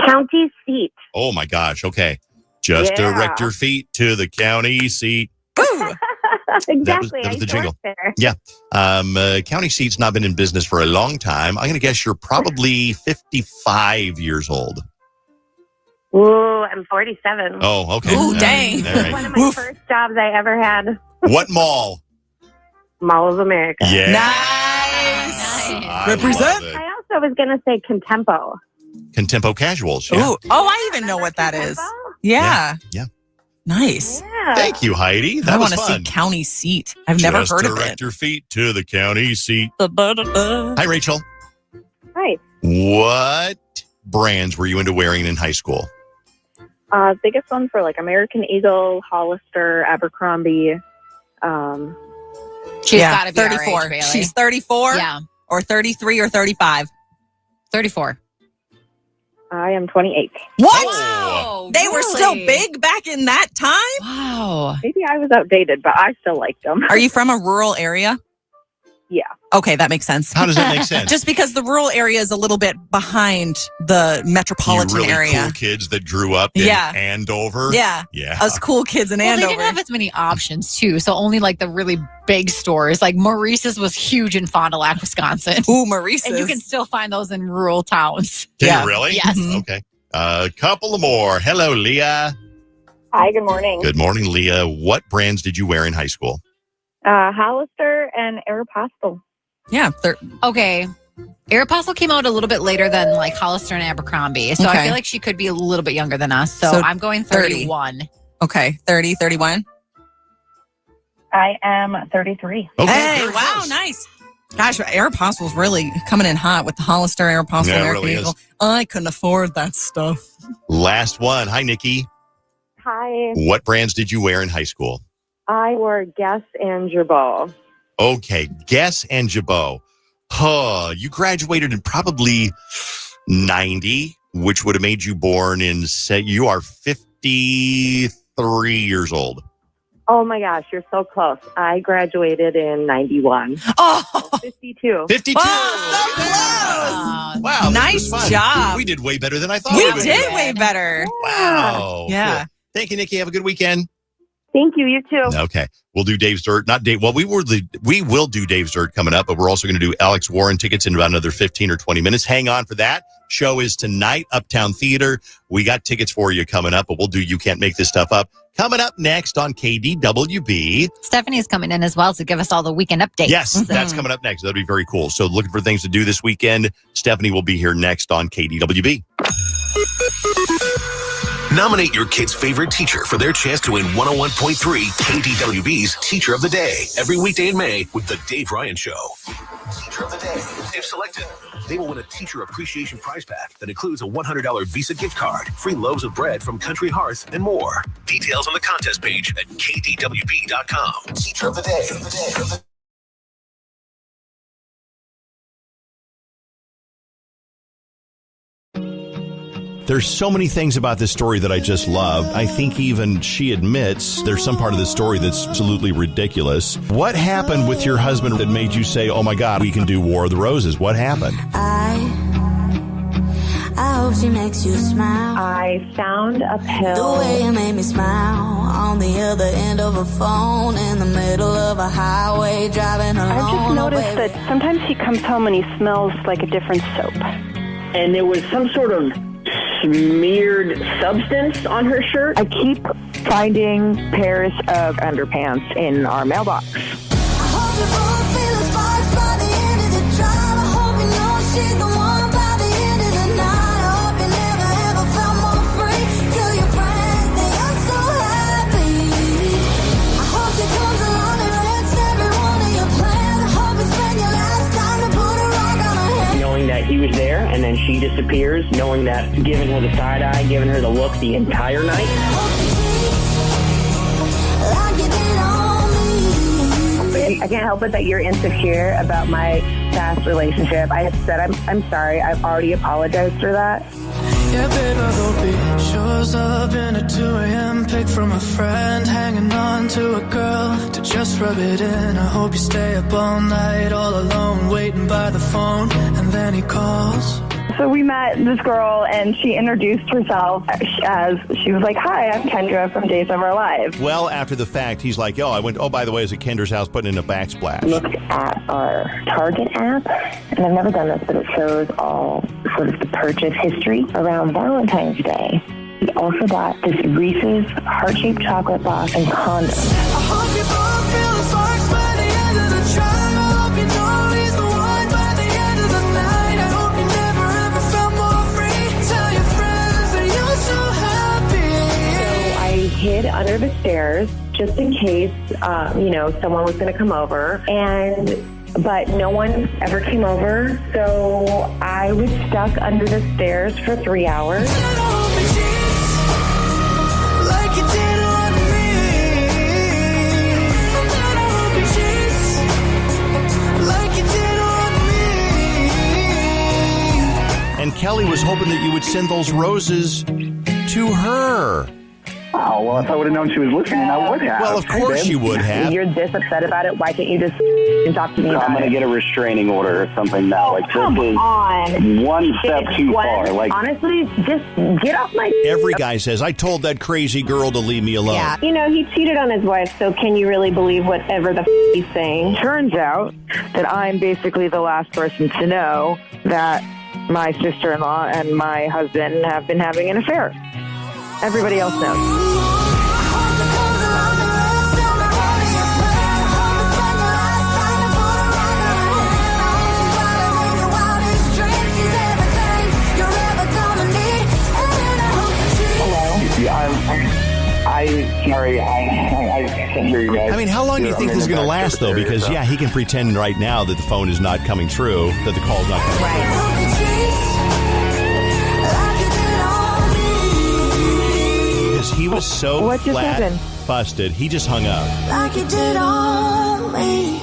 county seat. Oh, my gosh. Okay. Just Yeah. direct your feet to the county seat. Exactly. That was the I jingle. worked there. Yeah. County seat's not been in business for a long time. I'm going to guess you're probably 55 years old. Ooh, I'm 47. Oh, okay. Ooh, All dang. right. All right. One of my first jobs I ever had. What mall? Mall of America. Yeah. Nice. I Represent. love it. I also was going to say Contempo. Contempo Casuals. Yeah. Ooh. Oh, I even know what that is. Yeah. Yeah. Nice. Yeah. Thank you, Heidi. That I was want to see fun. county seat. I've never Just heard of direct it. your feet to the county seat. Hi, Rachel. Hi. What brands were you into wearing in high school? Biggest ones were like American Eagle, Hollister, Abercrombie. she's got to be 34. our age, Bailey. She's 34? Yeah, Or 33 or 35? 34. I am 28. What? Wow, They were still really? big back in that time? Wow. Maybe I was outdated, but I still liked them. Are you from a rural area? Yeah. Okay, that makes sense. How does that make sense? Just because the rural area is a little bit behind the metropolitan you really area. cool kids that grew up in Yeah. Andover. Yeah. Yeah. Us cool kids in Well, Andover. they didn't have as many options too, so only like the really big stores. Like Maurice's was huge in Fond du Lac, Wisconsin. Ooh, Maurice's. And you can still find those in rural towns. Can you really? Yes. Okay. A couple more. Hello, Leah. Hi, good morning. Good morning, Leah. What brands did you wear in high school? Hollister and Aeropostale. Yeah. Okay. Aeropostale came out a little bit later than like Hollister and Abercrombie. So Okay. I feel like she could be a little bit younger than us. So, So I'm going 30. 31. Okay. 30, 31. I am 33. Okay. Hey, very wow, close. nice. Gosh, Aeropostale's really coming in hot with the Hollister, Aeropostale, Yeah, it American really is. Eagle. I couldn't afford that stuff. Last one. Hi, Nikki. Hi. What brands did you wear in high school? I wore Guess and Jabot. Okay, Guess and Jabot. Huh, you graduated in probably 90, which would have made you born in, you are 53 years old. Oh my gosh, you're so close. I graduated in 91. Oh, 52. 52. oh, so close. Wow, this Nice was fun. job. We did way better than I thought We would. did way better. Wow. Yeah. Cool. Thank you, Nikki. Have a good weekend. Thank you. You too. Okay. We'll do Dave's Dirt. Not Dave. Well, we will do Dave's Dirt coming up, but we're also going to do Alex Warren tickets in about another 15 or 20 minutes. Hang on for that. Show is tonight, Uptown Theater. We got tickets for you coming up, but we'll do You Can't Make This Stuff Up. Coming up next on KDWB. Stephanie's coming in as well to give us all the weekend updates. Yes, that's coming up next. That'll be very cool. So looking for things to do this weekend. Stephanie will be here next on KDWB. Nominate your kid's favorite teacher for their chance to win 101.3 KDWB's Teacher of the Day every weekday in May with The Dave Ryan Show. Teacher of the Day. If selected, they will win a Teacher Appreciation Prize Pack that includes a $100 Visa gift card, free loaves of bread from Country Hearth, and more. Details on the contest page at KDWB.com. Teacher of the Day. There's so many things about this story that I just love. I think even she admits there's some part of the story that's absolutely ridiculous. What happened with your husband that made you say, oh my God, we can do War of the Roses? What happened? I hope she makes you smile. I found a pill. The way you made me smile on the other end of a phone in the middle of a highway driving alone. I just noticed that sometimes he comes home and he smells like a different soap. And there was some sort of smeared substance on her shirt. I keep finding pairs of underpants in our mailbox. I hope you both feel the sparks by the end of the drive. I hope you know she's the one by the end of the night. I hope you never ever felt more free. Tell your friends that you're so happy. I hope she comes along and wrecks every one of your plans. I hope you spend your last time to put a rock on her hand. Knowing that he was there and then she disappears, knowing that giving her the side eye, giving her the look the entire night. I can't help it that you're insecure about my past relationship. I said I'm sorry. I've already apologized for that. Yeah, babe, I hope he shows up in a 2 a.m. pic from a friend, hanging on to a girl to just rub it in. I hope you stay up all night, all alone, waiting by the phone, and then he calls. So we met this girl, and she introduced herself as, she was like, "Hi, I'm Kendra from Days of Our Lives." Well, after the fact, he's like, by the way, I was at Kendra's house putting in a backsplash. Looked at our Target app, and I've never done this, but it shows all sort of the purchase history around Valentine's Day. We also bought this Reese's heart-shaped chocolate box and condoms. I hope you both feel the sparks by the end of the drive. I hope you know he's the one by the end of the night. I hope you never ever felt more free. Tell your friends that you're so happy. So I hid under the stairs just in case, someone was going to come over, but no one ever came over. So I was stuck under the stairs for 3 hours. Like you did on me. I hope you cheat like you did on me. And Kelly was hoping that you would send those roses to her. Oh, well, if I would have known she was listening, I would have. Well, of course you would have. You're this upset about it. Why can't you just talk to me about it? I'm going to get a restraining order or something now. Come on. One step too far. Honestly, just get off my... Every guy says, I told that crazy girl to leave me alone. Yeah. He cheated on his wife, so can you really believe whatever the he's saying? Turns out that I'm basically the last person to know that my sister-in-law and my husband have been having an affair. Everybody else knows. I can't hear you guys. I mean, how long do you think this is going to last, though? Because, he can pretend right now that the phone is not coming through, that the call's not coming through. Because he was so flat busted, he just hung up. Like you did on me.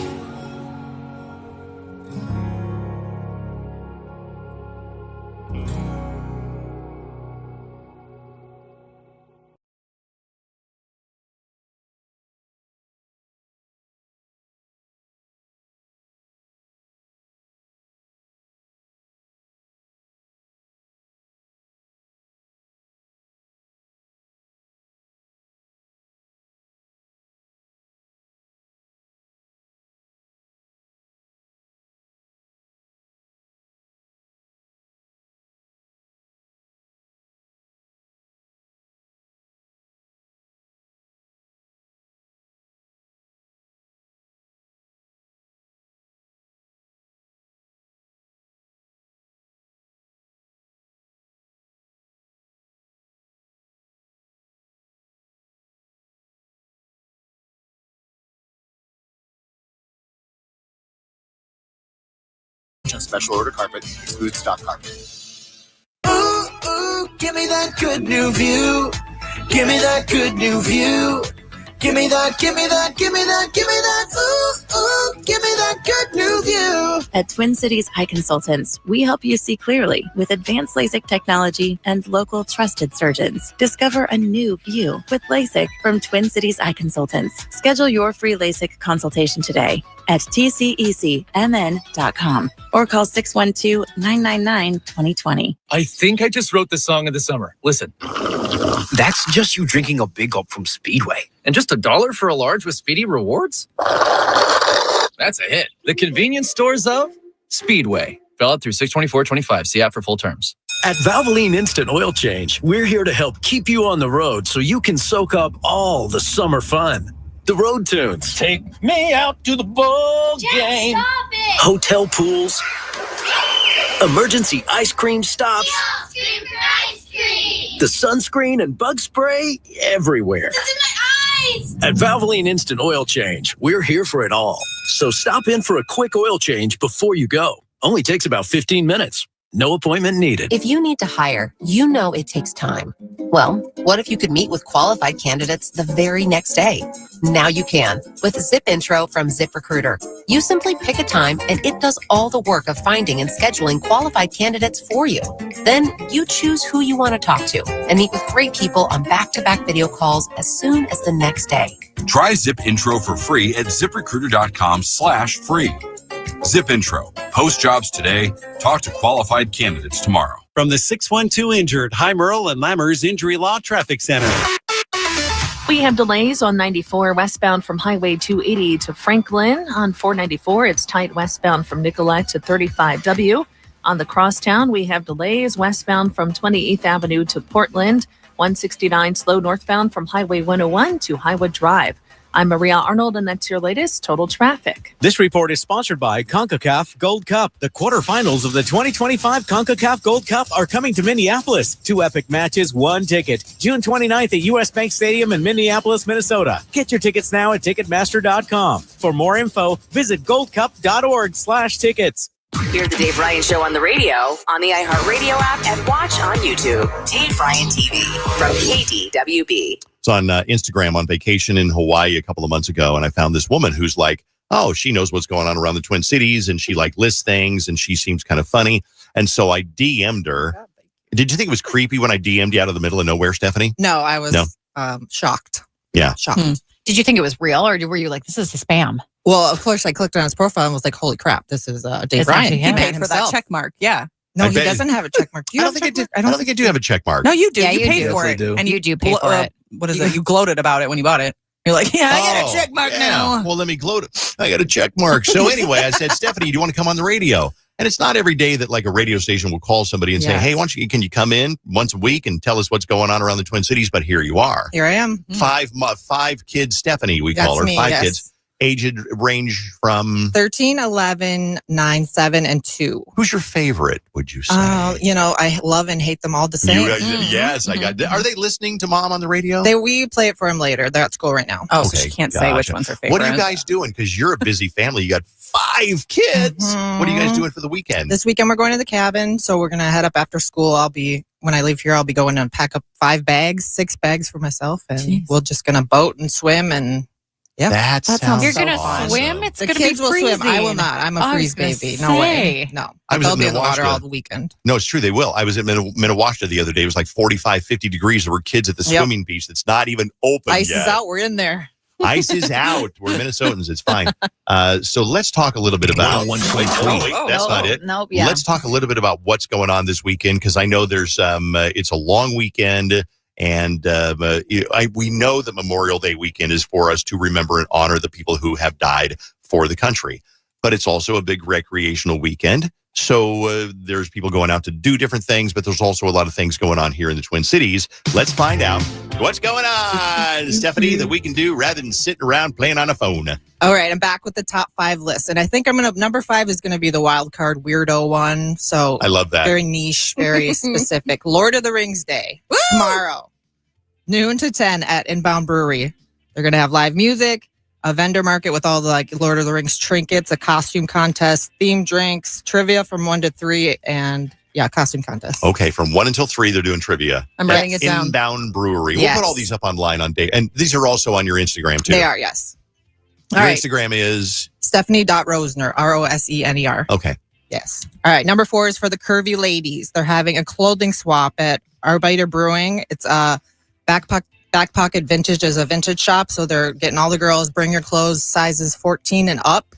Special order carpet excludes stock carpet. Ooh, ooh, give me that good new view. Give me that good new view. Give me that, give me that, give me that, give me that. Ooh, ooh, give me that good new view. At Twin Cities Eye Consultants, we help you see clearly with advanced LASIK technology and local trusted surgeons. Discover a new view with LASIK from Twin Cities Eye Consultants. Schedule your free LASIK consultation today at tcecmn.com or call 612-999-2020. I think I just wrote the song of the summer. Listen. That's just you drinking a big gulp from Speedway. And just $1 for a large with Speedy Rewards? That's a hit. The convenience stores of Speedway. Valid through 6/24/25. See app for full terms. At Valvoline Instant Oil Change, we're here to help keep you on the road so you can soak up all the summer fun. The road tunes. Take me out to the ball game. Hotel pools. Emergency ice cream stops. The sunscreen and bug spray everywhere. At Valvoline Instant Oil Change, we're here for it all. So stop in for a quick oil change before you go. Only takes about 15 minutes. No appointment needed. If you need to hire, you know it takes time. Well, what if you could meet with qualified candidates the very next day? Now you can with Zip Intro from ZipRecruiter. You simply pick a time and it does all the work of finding and scheduling qualified candidates for you. Then you choose who you want to talk to and meet with great people on back-to-back video calls as soon as the next day. Try Zip Intro for free at ziprecruiter.com/free. Zip Intro. Post jobs today. Talk to qualified candidates tomorrow. From the 612 Injured, High Merle and Lammers Injury Law Traffic Center. We have delays on 94 westbound from Highway 280 to Franklin. On 494, it's tight westbound from Nicollet to 35W. On the crosstown, we have delays westbound from 28th Avenue to Portland. 169 slow northbound from Highway 101 to Highwood Drive. I'm Maria Arnold, and that's your latest total traffic. This report is sponsored by CONCACAF Gold Cup. The quarterfinals of the 2025 CONCACAF Gold Cup are coming to Minneapolis. 2 epic matches, 1 ticket. June 29th at U.S. Bank Stadium in Minneapolis, Minnesota. Get your tickets now at Ticketmaster.com. For more info, visit goldcup.org/tickets. Hear the Dave Ryan Show on the radio, on the iHeartRadio app, and watch on YouTube. Dave Ryan TV from KDWB. It's on Instagram on vacation in Hawaii a couple of months ago, and I found this woman who's like, oh, she knows what's going on around the Twin Cities, and she like lists things, and she seems kind of funny. And so I DM'd her. Did you think it was creepy when I DM'd you out of the middle of nowhere, Stephanie? No, I was shocked. Yeah. Shocked. Did you think it was real, or were you like, this is a spam? Well, of course, I clicked on his profile and was like, holy crap, this is Dave It's Ryan. actually He him. paid for that check mark. Yeah. No, I he bet- doesn't have a check mark. Do you I have don't a think check I think I do have a check mark. No, you do. Yeah, you you paid do. for it. Definitely do. And You do pay for it. What is it? You gloated about it when you bought it. You're like, yeah, I got Oh, a check mark yeah. now. Well, let me gloat. I got a check mark. So anyway, I said, Stephanie, do you want to come on the radio? And it's not every day that like a radio station will call somebody and say, Yes. hey, can you come in once a week and tell us what's going on around the Twin Cities? But here you are. Here I am. 5 kids, Stephanie, we call her. That's me, 5 yes. kids. Aged range from 13, 11, 9, 7, and 2. Who's your favorite, would you say? I love and hate them all the same. Yes, I got. Are they listening to Mom on the radio? We play it for him later. They're at school right now. Oh, so she can't say which one's her favorite. What are you guys doing? Because you're a busy family. You got 5 kids. What are you guys doing for the weekend? This weekend we're going to the cabin, so we're gonna head up after school. When I leave here, I'll be going and pack up 6 bags for myself, and we're just gonna boat and swim and. Yeah, that sounds You're so going to awesome. swim? It's The going to be kids will freezing. swim. I will not. I'm a I was freeze gonna baby. No way. say. No. I was They'll in be in the water Minnewaska. all the weekend. No, it's true. They will. I was at Minnewaska the other day. It was like 45, 50 degrees. There were kids at the swimming beach that's not even open Ice yet. is out. We're in there. Ice is out. We're Minnesotans. It's fine. So let's talk a little bit about 101.3. That's not it. Nope. Yeah. Let's talk a little bit about what's going on this weekend, because I know there's it's a long weekend. And we know that Memorial Day weekend is for us to remember and honor the people who have died for the country. But it's also a big recreational weekend. So there's people going out to do different things, but there's also a lot of things going on here in the Twin Cities. Let's find out what's going on, Stephanie, that we can do rather than sitting around playing on a phone. All right, I'm back with the top 5 list. And I think number 5 is going to be the wild card weirdo one. So I love that. Very niche, very specific. Lord of the Rings Day. Tomorrow, noon to 10 at Inbound Brewery. They're going to have live music, a vendor market with all the Lord of the Rings trinkets, a costume contest, themed drinks, trivia from 1 to 3, and costume contest. Okay, from 1 until 3, they're doing trivia. I'm writing it down. Inbound Brewery. Yes. We'll put all these up online on day. And these are also on your Instagram, too. They are, yes. Your All right. Instagram is? Stephanie.Rosner, Rosener. Okay. Yes. All right. Number 4 is for the curvy ladies. They're having a clothing swap at Arbeiter Brewing. It's a Back Pocket Vintage is a vintage shop. So they're getting all the girls, bring your clothes, sizes 14 and up.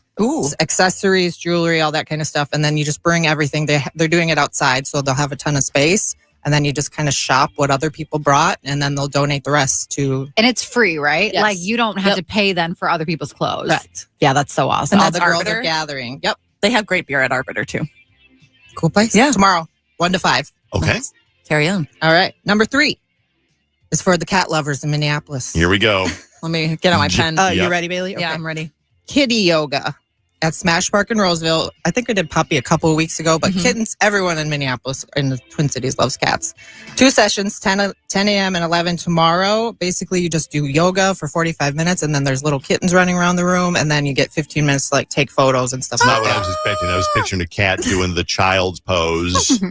accessories, jewelry, all that kind of stuff. And then you just bring everything. They're doing it outside, so they'll have a ton of space. And then you just kind of shop what other people brought, and then they'll donate the rest to. And it's free, right? Yes. Like you don't have to pay then for other people's clothes. Right. Yeah, that's so awesome. And all that's the girls Arbiter? are gathering. Yep. They have great beer at Arbiter too. Cool place. Yeah. Tomorrow, 1 to 5. Okay. Carry on. All right. Number 3 is for the cat lovers in Minneapolis. Here we go. Let me get out my pen. You ready, Bailey? Okay. Yeah, I'm ready. Kitty yoga at Smash Park in Roseville. I think I did Puppy a couple of weeks ago, but kittens, everyone in Minneapolis, in the Twin Cities, loves cats. 2 sessions, 10 a.m. and 11 tomorrow. Basically, you just do yoga for 45 minutes, and then there's little kittens running around the room, and then you get 15 minutes to take photos and stuff That's like not what that. I was expecting. I was picturing a cat doing the child's pose.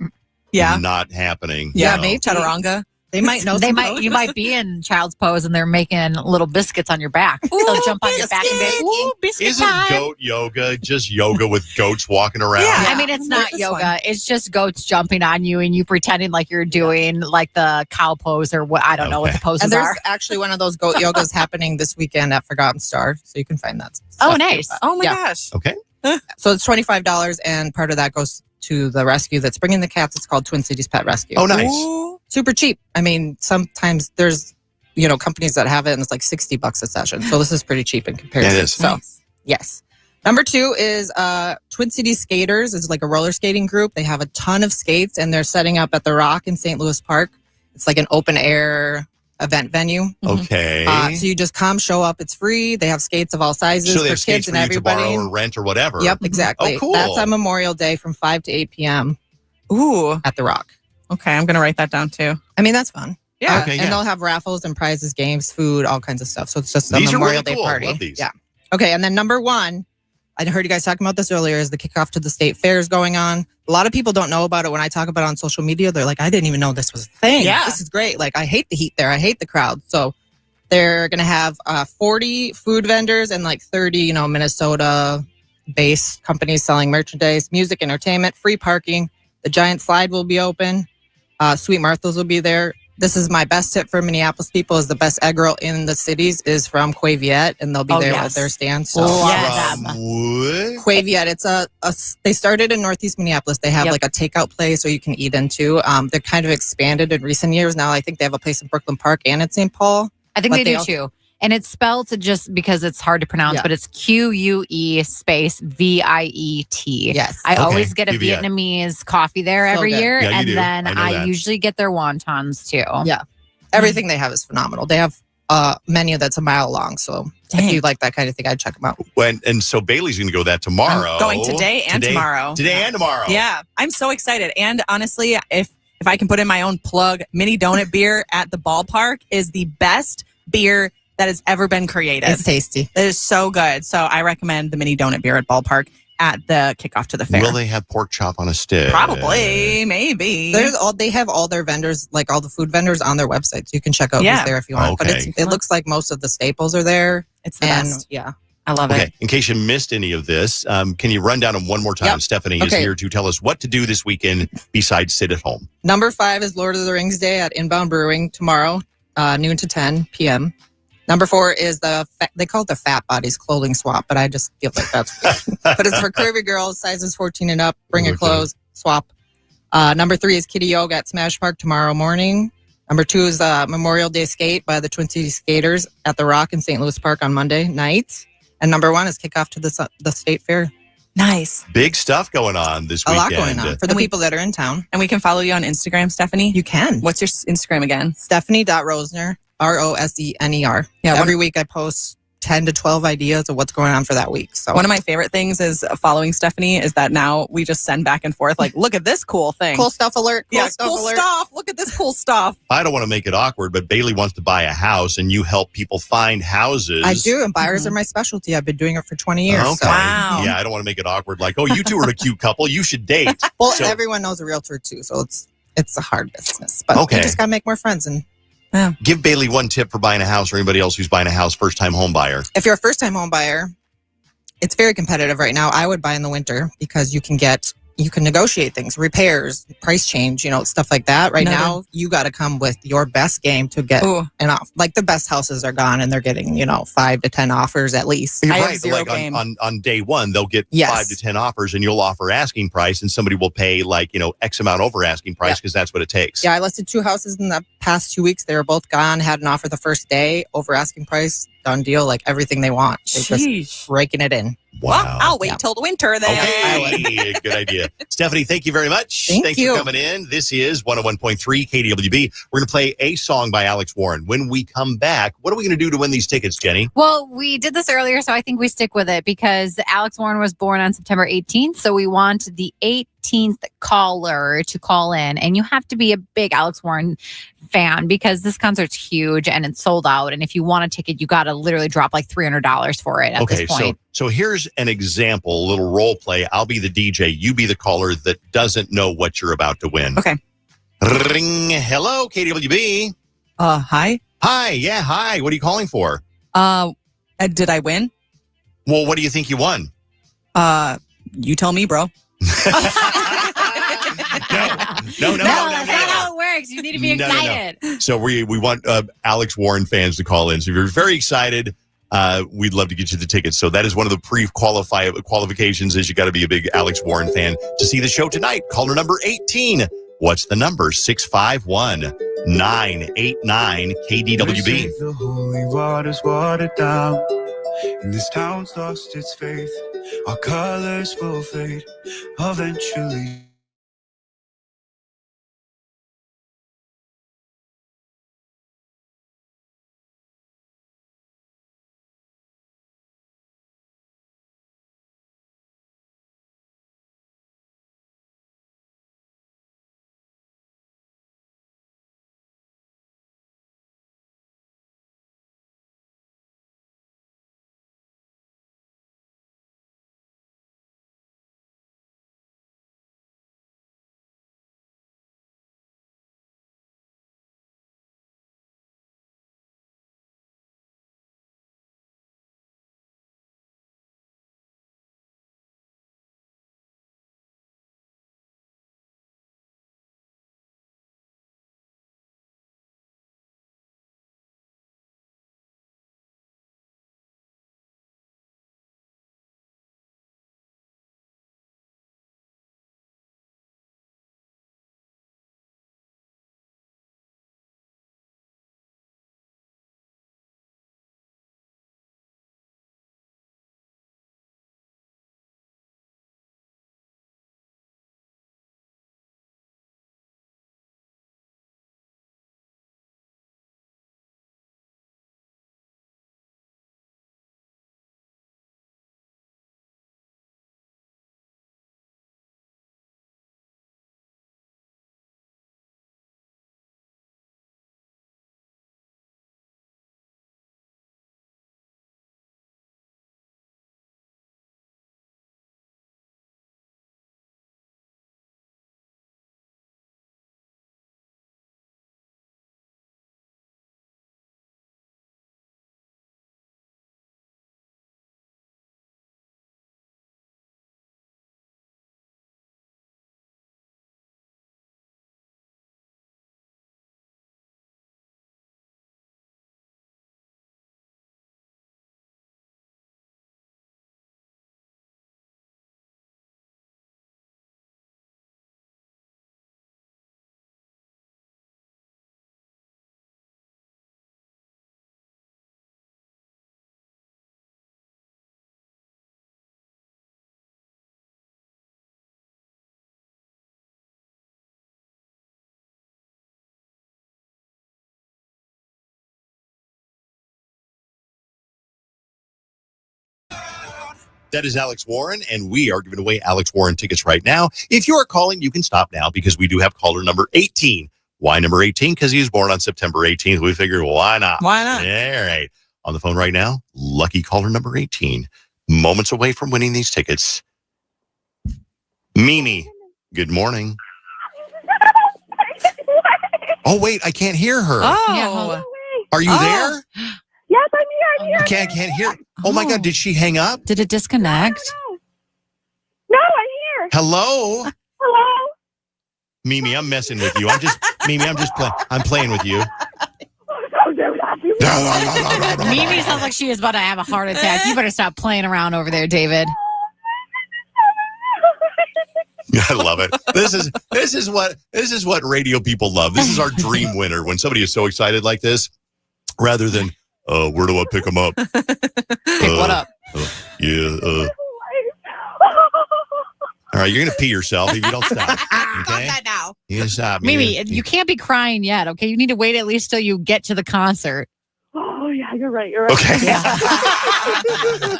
Yeah. Not happening. Yeah, No. maybe. Chaturanga. They might know. You might be in child's pose and they're making little biscuits on your back. They'll jump on your back and be, ooh, biscuit Isn't time. goat yoga just yoga with goats walking around? I mean, it's not yoga. It's just goats jumping on you and you pretending like you're doing like the cow pose or what. I don't know what the poses And there's are. actually one of those goat yogas happening this weekend at Forgotten Star, so you can find that. Oh, stuff nice. too. Oh my gosh. Okay. So it's $25, and part of that goes to the rescue that's bringing the cats. It's called Twin Cities Pet Rescue. Oh, nice. Ooh. Super cheap. I mean, sometimes there's companies that have it, and it's like $60 a session. So this is pretty cheap in comparison. It is. So yes. Number 2 is Twin Cities Skaters. It's like a roller skating group. They have a ton of skates, and they're setting up at the Rock in St. Louis Park. It's like an open air event venue. Okay. So you just come, show up. It's free. They have skates of all sizes So they for have skates kids for and you to everybody. borrow or rent or whatever. Yep, exactly. Oh, cool. That's on Memorial Day from 5 to 8 p.m. Ooh. at the Rock. Okay, I'm going to write that down too. I mean, that's fun. Yeah. Okay, And they'll have raffles and prizes, games, food, all kinds of stuff. So it's just a These are Memorial really Day cool. party. Love these. Yeah. Okay, and then number 1, I heard you guys talking about this earlier, is the kickoff to the state fairs going on. A lot of people don't know about it. When I talk about it on social media, they're like, I didn't even know this was a thing. Yeah. This is great. Like, I hate the heat there. I hate the crowd. So they're going to have 40 food vendors and like 30, Minnesota-based companies selling merchandise, music, entertainment, free parking. The giant slide will be open. Sweet Martha's will be there. This is my best tip for Minneapolis people: is the best egg roll in the cities is from Quaviette, and they'll be there at their stand. So Quaviette, it's they started in Northeast Minneapolis. They have like a takeout place where you can eat into. They're kind of expanded in recent years. Now I think they have a place in Brooklyn Park and at St. Paul. I think they do too. And it's spelled just because it's hard to pronounce, but it's QUE space VIET. Yes. I Okay, always get a Quaviette. Vietnamese coffee there every good. year. Yeah, you and do. then I know I that. usually get their wontons too. Yeah. Everything they have is phenomenal. They have a menu that's a mile long. So if you like that kind of thing, I'd check them out. And so Bailey's going to go that tomorrow. I'm going today and tomorrow. Today and tomorrow. Yeah, I'm so excited. And honestly, if I can put in my own plug, Mini Donut Beer at the ballpark is the best beer that has ever been created. It's tasty. It is so good. So I recommend the Mini Donut Beer at ballpark at the kickoff to the fair. Will they have pork chop on a stick? Probably, maybe. They have all their vendors, like all the food vendors, on their website, so you can check out who's there if you want. But Okay. it looks like most of the staples are there. It's the and best. Yeah, I love Okay. it. In case you missed any of this, can you run down them one more time? Yep. Stephanie is Okay. here to tell us what to do this weekend besides sit at home. Number 5 is Lord of the Rings Day at Inbound Brewing tomorrow, noon to 10 p.m. Number 4 is they call it the Fat Bodies clothing swap, but I just feel like that's weird. But it's for curvy girls, sizes 14 and up. Bring your clothes, swap. Number 3 is Kitty Yoga at Smash Park tomorrow morning. Number 2 is Memorial Day Skate by the Twin Cities Skaters at the Rock in St. Louis Park on Monday night. And number 1 is kickoff to the state fair. Nice. Big stuff going on this A weekend. lot going on for the people that are in town. And we can follow you on Instagram, Stephanie? You can. What's your Instagram again? Stephanie.Rosner, ROSENER. Yeah, every week I post 10 to 12 ideas of what's going on for that week. So one of my favorite things is following Stephanie is that now we just send back and forth, like, look at this cool thing. Cool stuff alert. Cool stuff. Look at this cool stuff. I don't want to make it awkward, but Bailey wants to buy a house and you help people find houses. I do, and buyers are my specialty. I've been doing it for 20 years. Okay. So. Wow. Yeah, I don't want to make it awkward. Like, oh, you two are a cute couple. You should date. Well, So- everyone knows a realtor too, so it's a hard business. But Okay. you just gotta make more friends. And Give Bailey one tip for buying a house, or anybody else who's buying a house, first-time home buyer. if you're a first-time home buyer, it's very competitive right now. I would buy in the winter because you can get you can negotiate things, repairs, price change, stuff like that. Right now, you got to come with your best game to get an off. Like the best houses are gone and they're getting, 5 to 10 offers at least. You're right. Like on day one, they'll get 5 to 10 offers and you'll offer asking price and somebody will pay X amount over asking price because that's what it takes. Yeah, I listed 2 houses in the past 2 weeks. They were both gone, had an offer the first day, over asking price, done deal, like everything they want. They're just raking it in. Wow. Well, I'll wait till the winter then. Okay, good idea. Stephanie, thank you very much. Thanks you for coming in. This is 101.3 KDWB. We're going to play a song by Alex Warren. When we come back, what are we going to do to win these tickets, Jenny? Well, we did this earlier, so I think we stick with it because Alex Warren was born on September 18th. So we want the 18th caller to call in. And you have to be a big Alex Warren fan because this concert's huge and it's sold out. And if you want a ticket, you got to literally drop like $300 for it at this point. So here's an example, a little role play. I'll be the DJ. You be the caller that doesn't know what you're about to win. Okay. Ring. Hello, KDWB. Hi. Hi. Yeah, hi. What are you calling for? Did I win? Well, what do you think you won? You tell me, bro. No. That's not how it works. You need to be excited. No. So we want Alex Warren fans to call in. So if you're very excited, we'd love to get you the tickets. So that is one of the qualifications is you got to be a big Alex Warren fan to see the show tonight. Caller number 18. What's the number? 651-989 KDWB. The holy waters watered down, and this town's lost its faith. Our colors will fade eventually. That is Alex Warren, and we are giving away Alex Warren tickets right now. If you are calling, you can stop now because we do have caller number 18. Why number 18? Because he was born on September 18th. We figured, why not? Why not? All right. On the phone right now, lucky caller number 18. Moments away from winning these tickets. Mimi, good morning. Oh, wait, I can't hear her. Oh. Are you there? Yes, I'm here. I can't hear. Oh, my God, did she hang up? Did it disconnect? No, I'm here. Hello? Hello? Mimi, I'm messing with you. I'm just playing with you. Mimi sounds like she is about to have a heart attack. You better stop playing around over there, David. I love it. This is what radio people love. This is our dream winner when somebody is so excited like this, rather than where do I pick them up? Pick what up? All right, you're gonna pee yourself if you don't stop. Okay? Stop that now. You stop. Mimi, you can't be crying yet, okay? You need to wait at least till you get to the concert. Oh, yeah, you're right. You're right.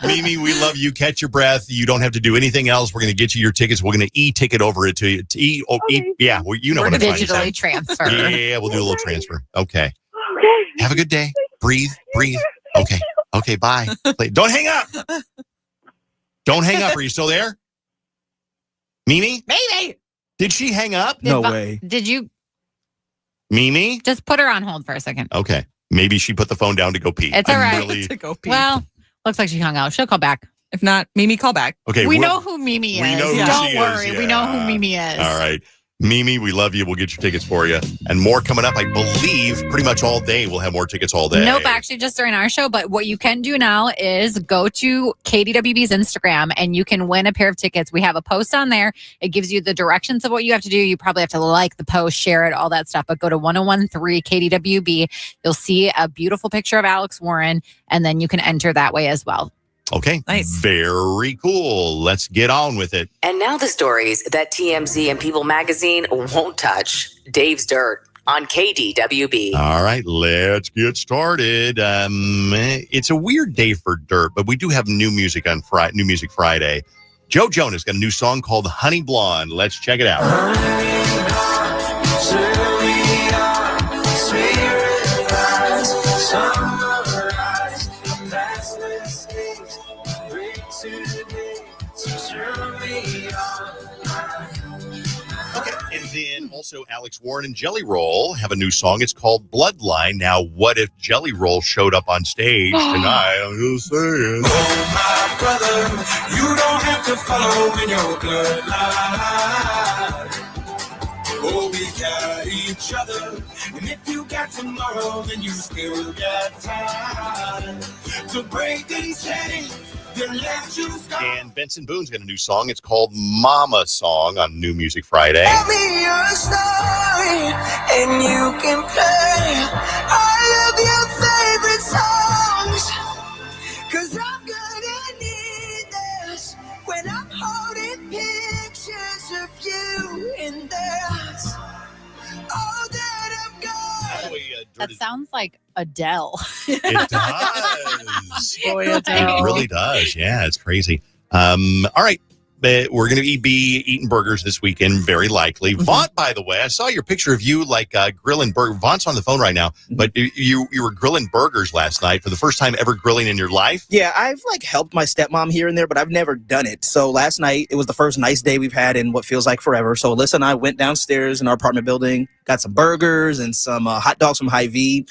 Okay. Mimi, we love you. Catch your breath. You don't have to do anything else. We're going to get you your tickets. We're going to e-ticket over it to you. Yeah, well, you know what I'm trying to say. Digitally transfer. Yeah, we'll do a little transfer. Okay. Have a good day. Breathe. Okay, bye. Don't hang up. Don't hang up. Are you still there? Mimi? Maybe. Did she hang up? No way. Did you? Mimi? Just put her on hold for a second. Okay. Maybe she put the phone down to go pee. It's all right. To go pee. Well, looks like she hung out. She'll call back. If not, Mimi, call back. Okay. We know who Mimi is. We know who Don't she worry. is. We know who Mimi is. All right. Mimi, we love you. We'll get your tickets for you. And more coming up, I believe, pretty much all day. We'll have more tickets all day. Nope, actually just during our show. But what you can do now is go to KDWB's Instagram and you can win a pair of tickets. We have a post on there. It gives you the directions of what you have to do. You probably have to like the post, share it, all that stuff. But go to 1013 KDWB. You'll see a beautiful picture of Alex Warren, and then you can enter that way as well. Okay. Nice. Very cool. Let's get on with it. And now the stories that TMZ and People Magazine won't touch. Dave's Dirt on KDWB. All right, let's get started. It's a weird day for dirt, but we do have new music on New Music Friday. Joe Jonas got a new song called Honey Blonde. Let's check it out. And then also Alex Warren and Jelly Roll have a new song. It's called Bloodline. Now, what if Jelly Roll showed up on stage tonight? I'm just saying. Oh, my brother, you don't have to follow in your bloodline. Oh, we got each other. And if you got tomorrow, then you still got time to break these chains. And Benson Boone's got a new song. It's called Mama Song on New Music Friday. Tell me your story, and you can play all of your favorite songs. 'Cause I'm gonna need this when I'm holding pictures of you, and there's all that I've got. That sounds like Adele. It does. Boy, It really does. Yeah, it's crazy. All right. We're going to be eating burgers this weekend, very likely. Vaughn, by the way, I saw your picture of you grilling burgers. Vaughn's on the phone right now, but you were grilling burgers last night for the first time ever grilling in your life. Yeah, I've helped my stepmom here and there, but I've never done it. So last night, it was the first nice day we've had in what feels like forever. So Alyssa and I went downstairs in our apartment building, got some burgers and some hot dogs from Hy-Vee.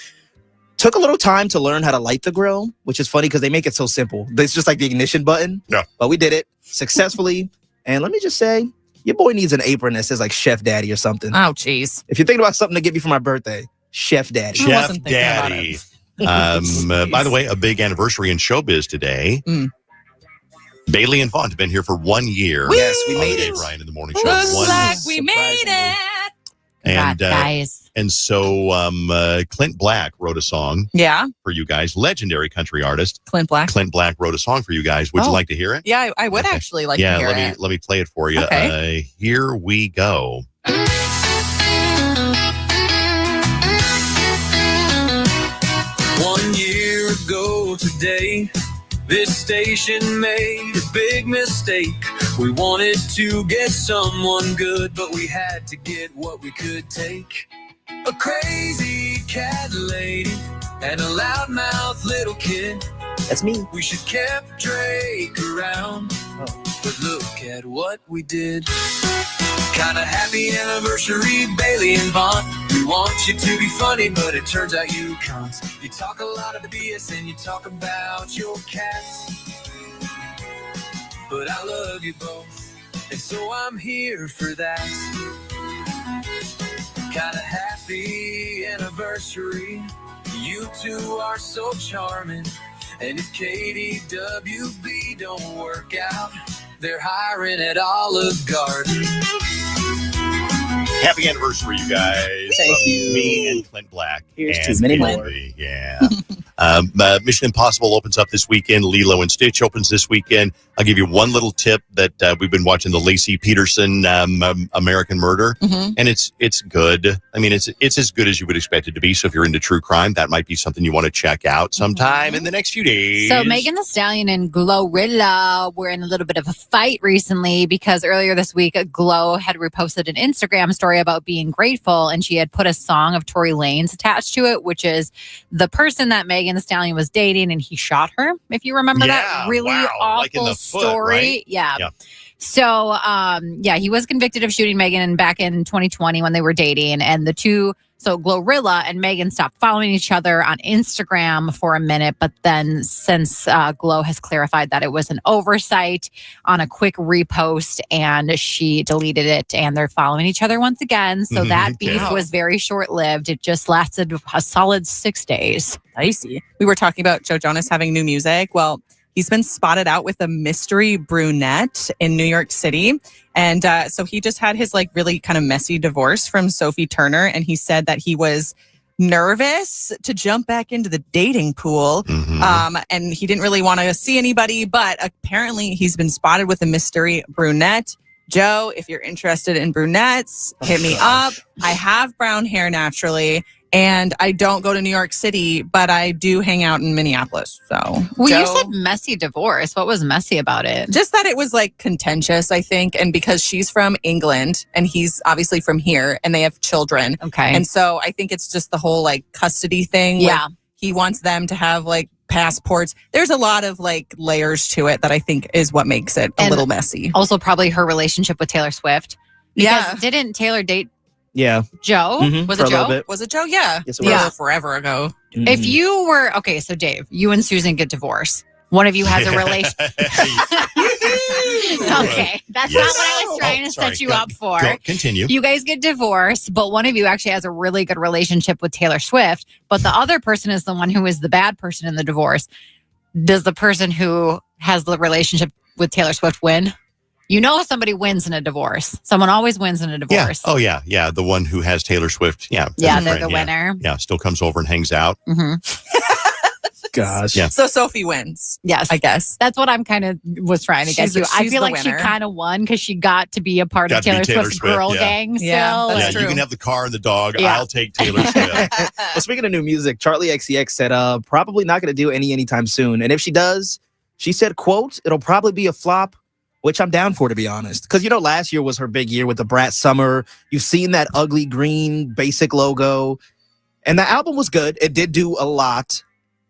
Took a little time to learn how to light the grill, which is funny because they make it so simple. It's just like the ignition button. Yeah. But we did it successfully. And let me just say, your boy needs an apron that says like Chef Daddy or something. Oh, jeez. If you're thinking about something to get me for my birthday, Chef Daddy. Chef Daddy. By the way, a big anniversary in showbiz today. Bailey and Vaughn have been here for 1 year. Yes, we made it. Ryan in the morning show. Looks 1 like we made it. And guys. And so Clint Black wrote a song for you guys. Legendary country artist. Clint Black. Clint Black wrote a song for you guys. Would you like to hear it? Yeah, I would actually like to hear it. Let me play it for you. Okay. Here we go. 1 year ago today, this station made a big mistake. We wanted to get someone good, but we had to get what we could take. A crazy cat lady and a loudmouth little kid. That's me. We should kept Drake around, but look at what we did. Kinda happy anniversary, Bailey and Vaughn. We want you to be funny, but it turns out you can't. You talk a lot of BS and you talk about your cats, but I love you both. And so I'm here for that. Got a happy anniversary. You two are so charming. And if KDWB don't work out, they're hiring at Olive Garden. Happy anniversary, you guys. Thank you. Me and Clint Black. Here's and to many Clint more. B. Yeah. Mission Impossible opens up this weekend. Lilo and Stitch opens this weekend. I'll give you one little tip that we've been watching the Lacey Peterson American Murder, and it's good. I mean, it's as good as you would expect it to be. So if you're into true crime, that might be something you want to check out sometime in the next few days. So Megan Thee Stallion and Glorilla were in a little bit of a fight recently because earlier this week, Glow had reposted an Instagram story about being grateful, and she had put a song of Tory Lanez attached to it, which is the person that Megan Thee Stallion was dating, and he shot her. If you remember that really awful like in the foot, story, right? yeah. So, he was convicted of shooting Megan back in 2020 when they were dating, and the two. So Glorilla and Megan stopped following each other on Instagram for a minute, but then since Glow has clarified that it was an oversight on a quick repost and she deleted it and they're following each other once again. So that beef was very short-lived. It just lasted a solid 6 days. Dicey. We were talking about Joe Jonas having new music. Well, he's been spotted out with a mystery brunette in New York City. And so he just had his really kind of messy divorce from Sophie Turner. And he said that he was nervous to jump back into the dating pool. And he didn't really want to see anybody. But apparently he's been spotted with a mystery brunette. Joe, if you're interested in brunettes, hit me up. I have brown hair naturally. And I don't go to New York City, but I do hang out in Minneapolis. So, well, you said messy divorce. What was messy about it? Just that it was contentious, I think. And because she's from England and he's obviously from here and they have children. Okay. And so I think it's just the whole custody thing. Yeah. He wants them to have passports. There's a lot of layers to it that I think is what makes it a little messy. Also, probably her relationship with Taylor Swift. Because didn't Taylor date Joe? Was it Joe? Was it Joe? Yeah. Yes, it was. Forever ago. If you were, okay, so Dave, you and Susan get divorced. One of you has a relationship. Okay, that's not what I was trying to set you up for. Continue. You guys get divorced, but one of you actually has a really good relationship with Taylor Swift, but the other person is the one who is the bad person in the divorce. Does the person who has the relationship with Taylor Swift win? You know, somebody wins in a divorce. Someone always wins in a divorce. Yeah. Oh, yeah. Yeah. The one who has Taylor Swift. Yeah. Yeah, they're the winner. Yeah. Still comes over and hangs out. Gosh. Yeah. So Sophie wins. Yes. I guess. That's what I'm kind of was trying to get to. I feel like she kind of won because she got to be a part of Taylor Swift's girl gang still. Yeah, you can have the car and the dog. I'll take Taylor Swift. Well, speaking of new music, Charlie XCX said probably not going to do anytime soon. And if she does, she said, quote, it'll probably be a flop, which I'm down for, to be honest. Because, last year was her big year with the Brat Summer. You've seen that ugly green basic logo. And the album was good. It did do a lot.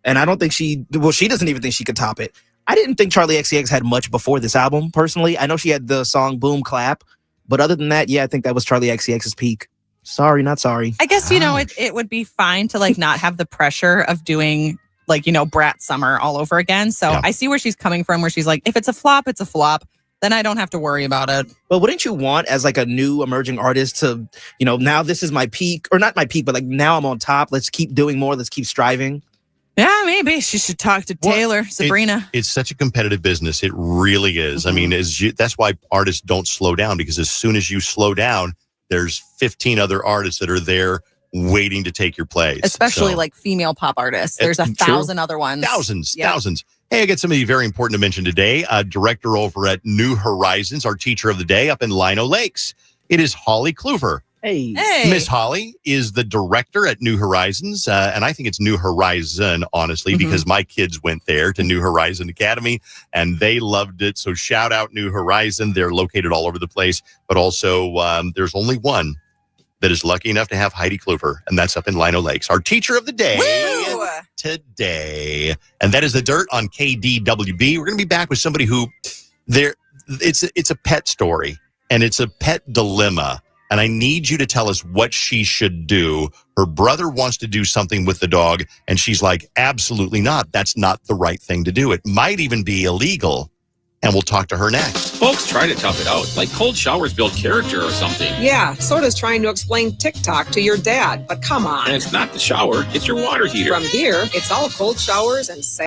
And I don't think she doesn't even think she could top it. I didn't think Charlie XCX had much before this album, personally. I know she had the song Boom Clap. But other than that, I think that was Charlie XCX's peak. Sorry, not sorry. I guess, it would be fine to not have the pressure of doing Brat Summer all over again. So I see where she's coming from, where she's like, if it's a flop, it's a flop. Then I don't have to worry about it. But wouldn't you want, as a new emerging artist, to, now this is my peak, or not my peak, but now I'm on top. Let's keep doing more. Let's keep striving. Yeah, maybe she should talk to Taylor, Sabrina. It's such a competitive business. It really is. I mean, that's why artists don't slow down, because as soon as you slow down, there's 15 other artists that are there waiting to take your place. Especially female pop artists. There's 1,000 other ones. Thousands. Hey, I got somebody very important to mention today. Director over at New Horizons, our teacher of the day up in Lino Lakes. It is Holly Kluver. Hey. Miss Holly is the director at New Horizons. And I think it's New Horizon, honestly, because my kids went there to New Horizon Academy and they loved it. So shout out New Horizon. They're located all over the place. But also there's only one that is lucky enough to have Heidi Kluver, and that's up in Lino Lakes. Our teacher of the day today. And that is the dirt on KDWB. We're going to be back with somebody who it's a pet story and it's a pet dilemma. And I need you to tell us what she should do. Her brother wants to do something with the dog, and she's like, absolutely not. That's not the right thing to do. It might even be illegal. And we'll talk to her next. Folks try to tough it out, like cold showers build character or something. Yeah, so does trying to explain TikTok to your dad, but come on. And it's not the shower, it's your water heater. From here, it's all cold showers and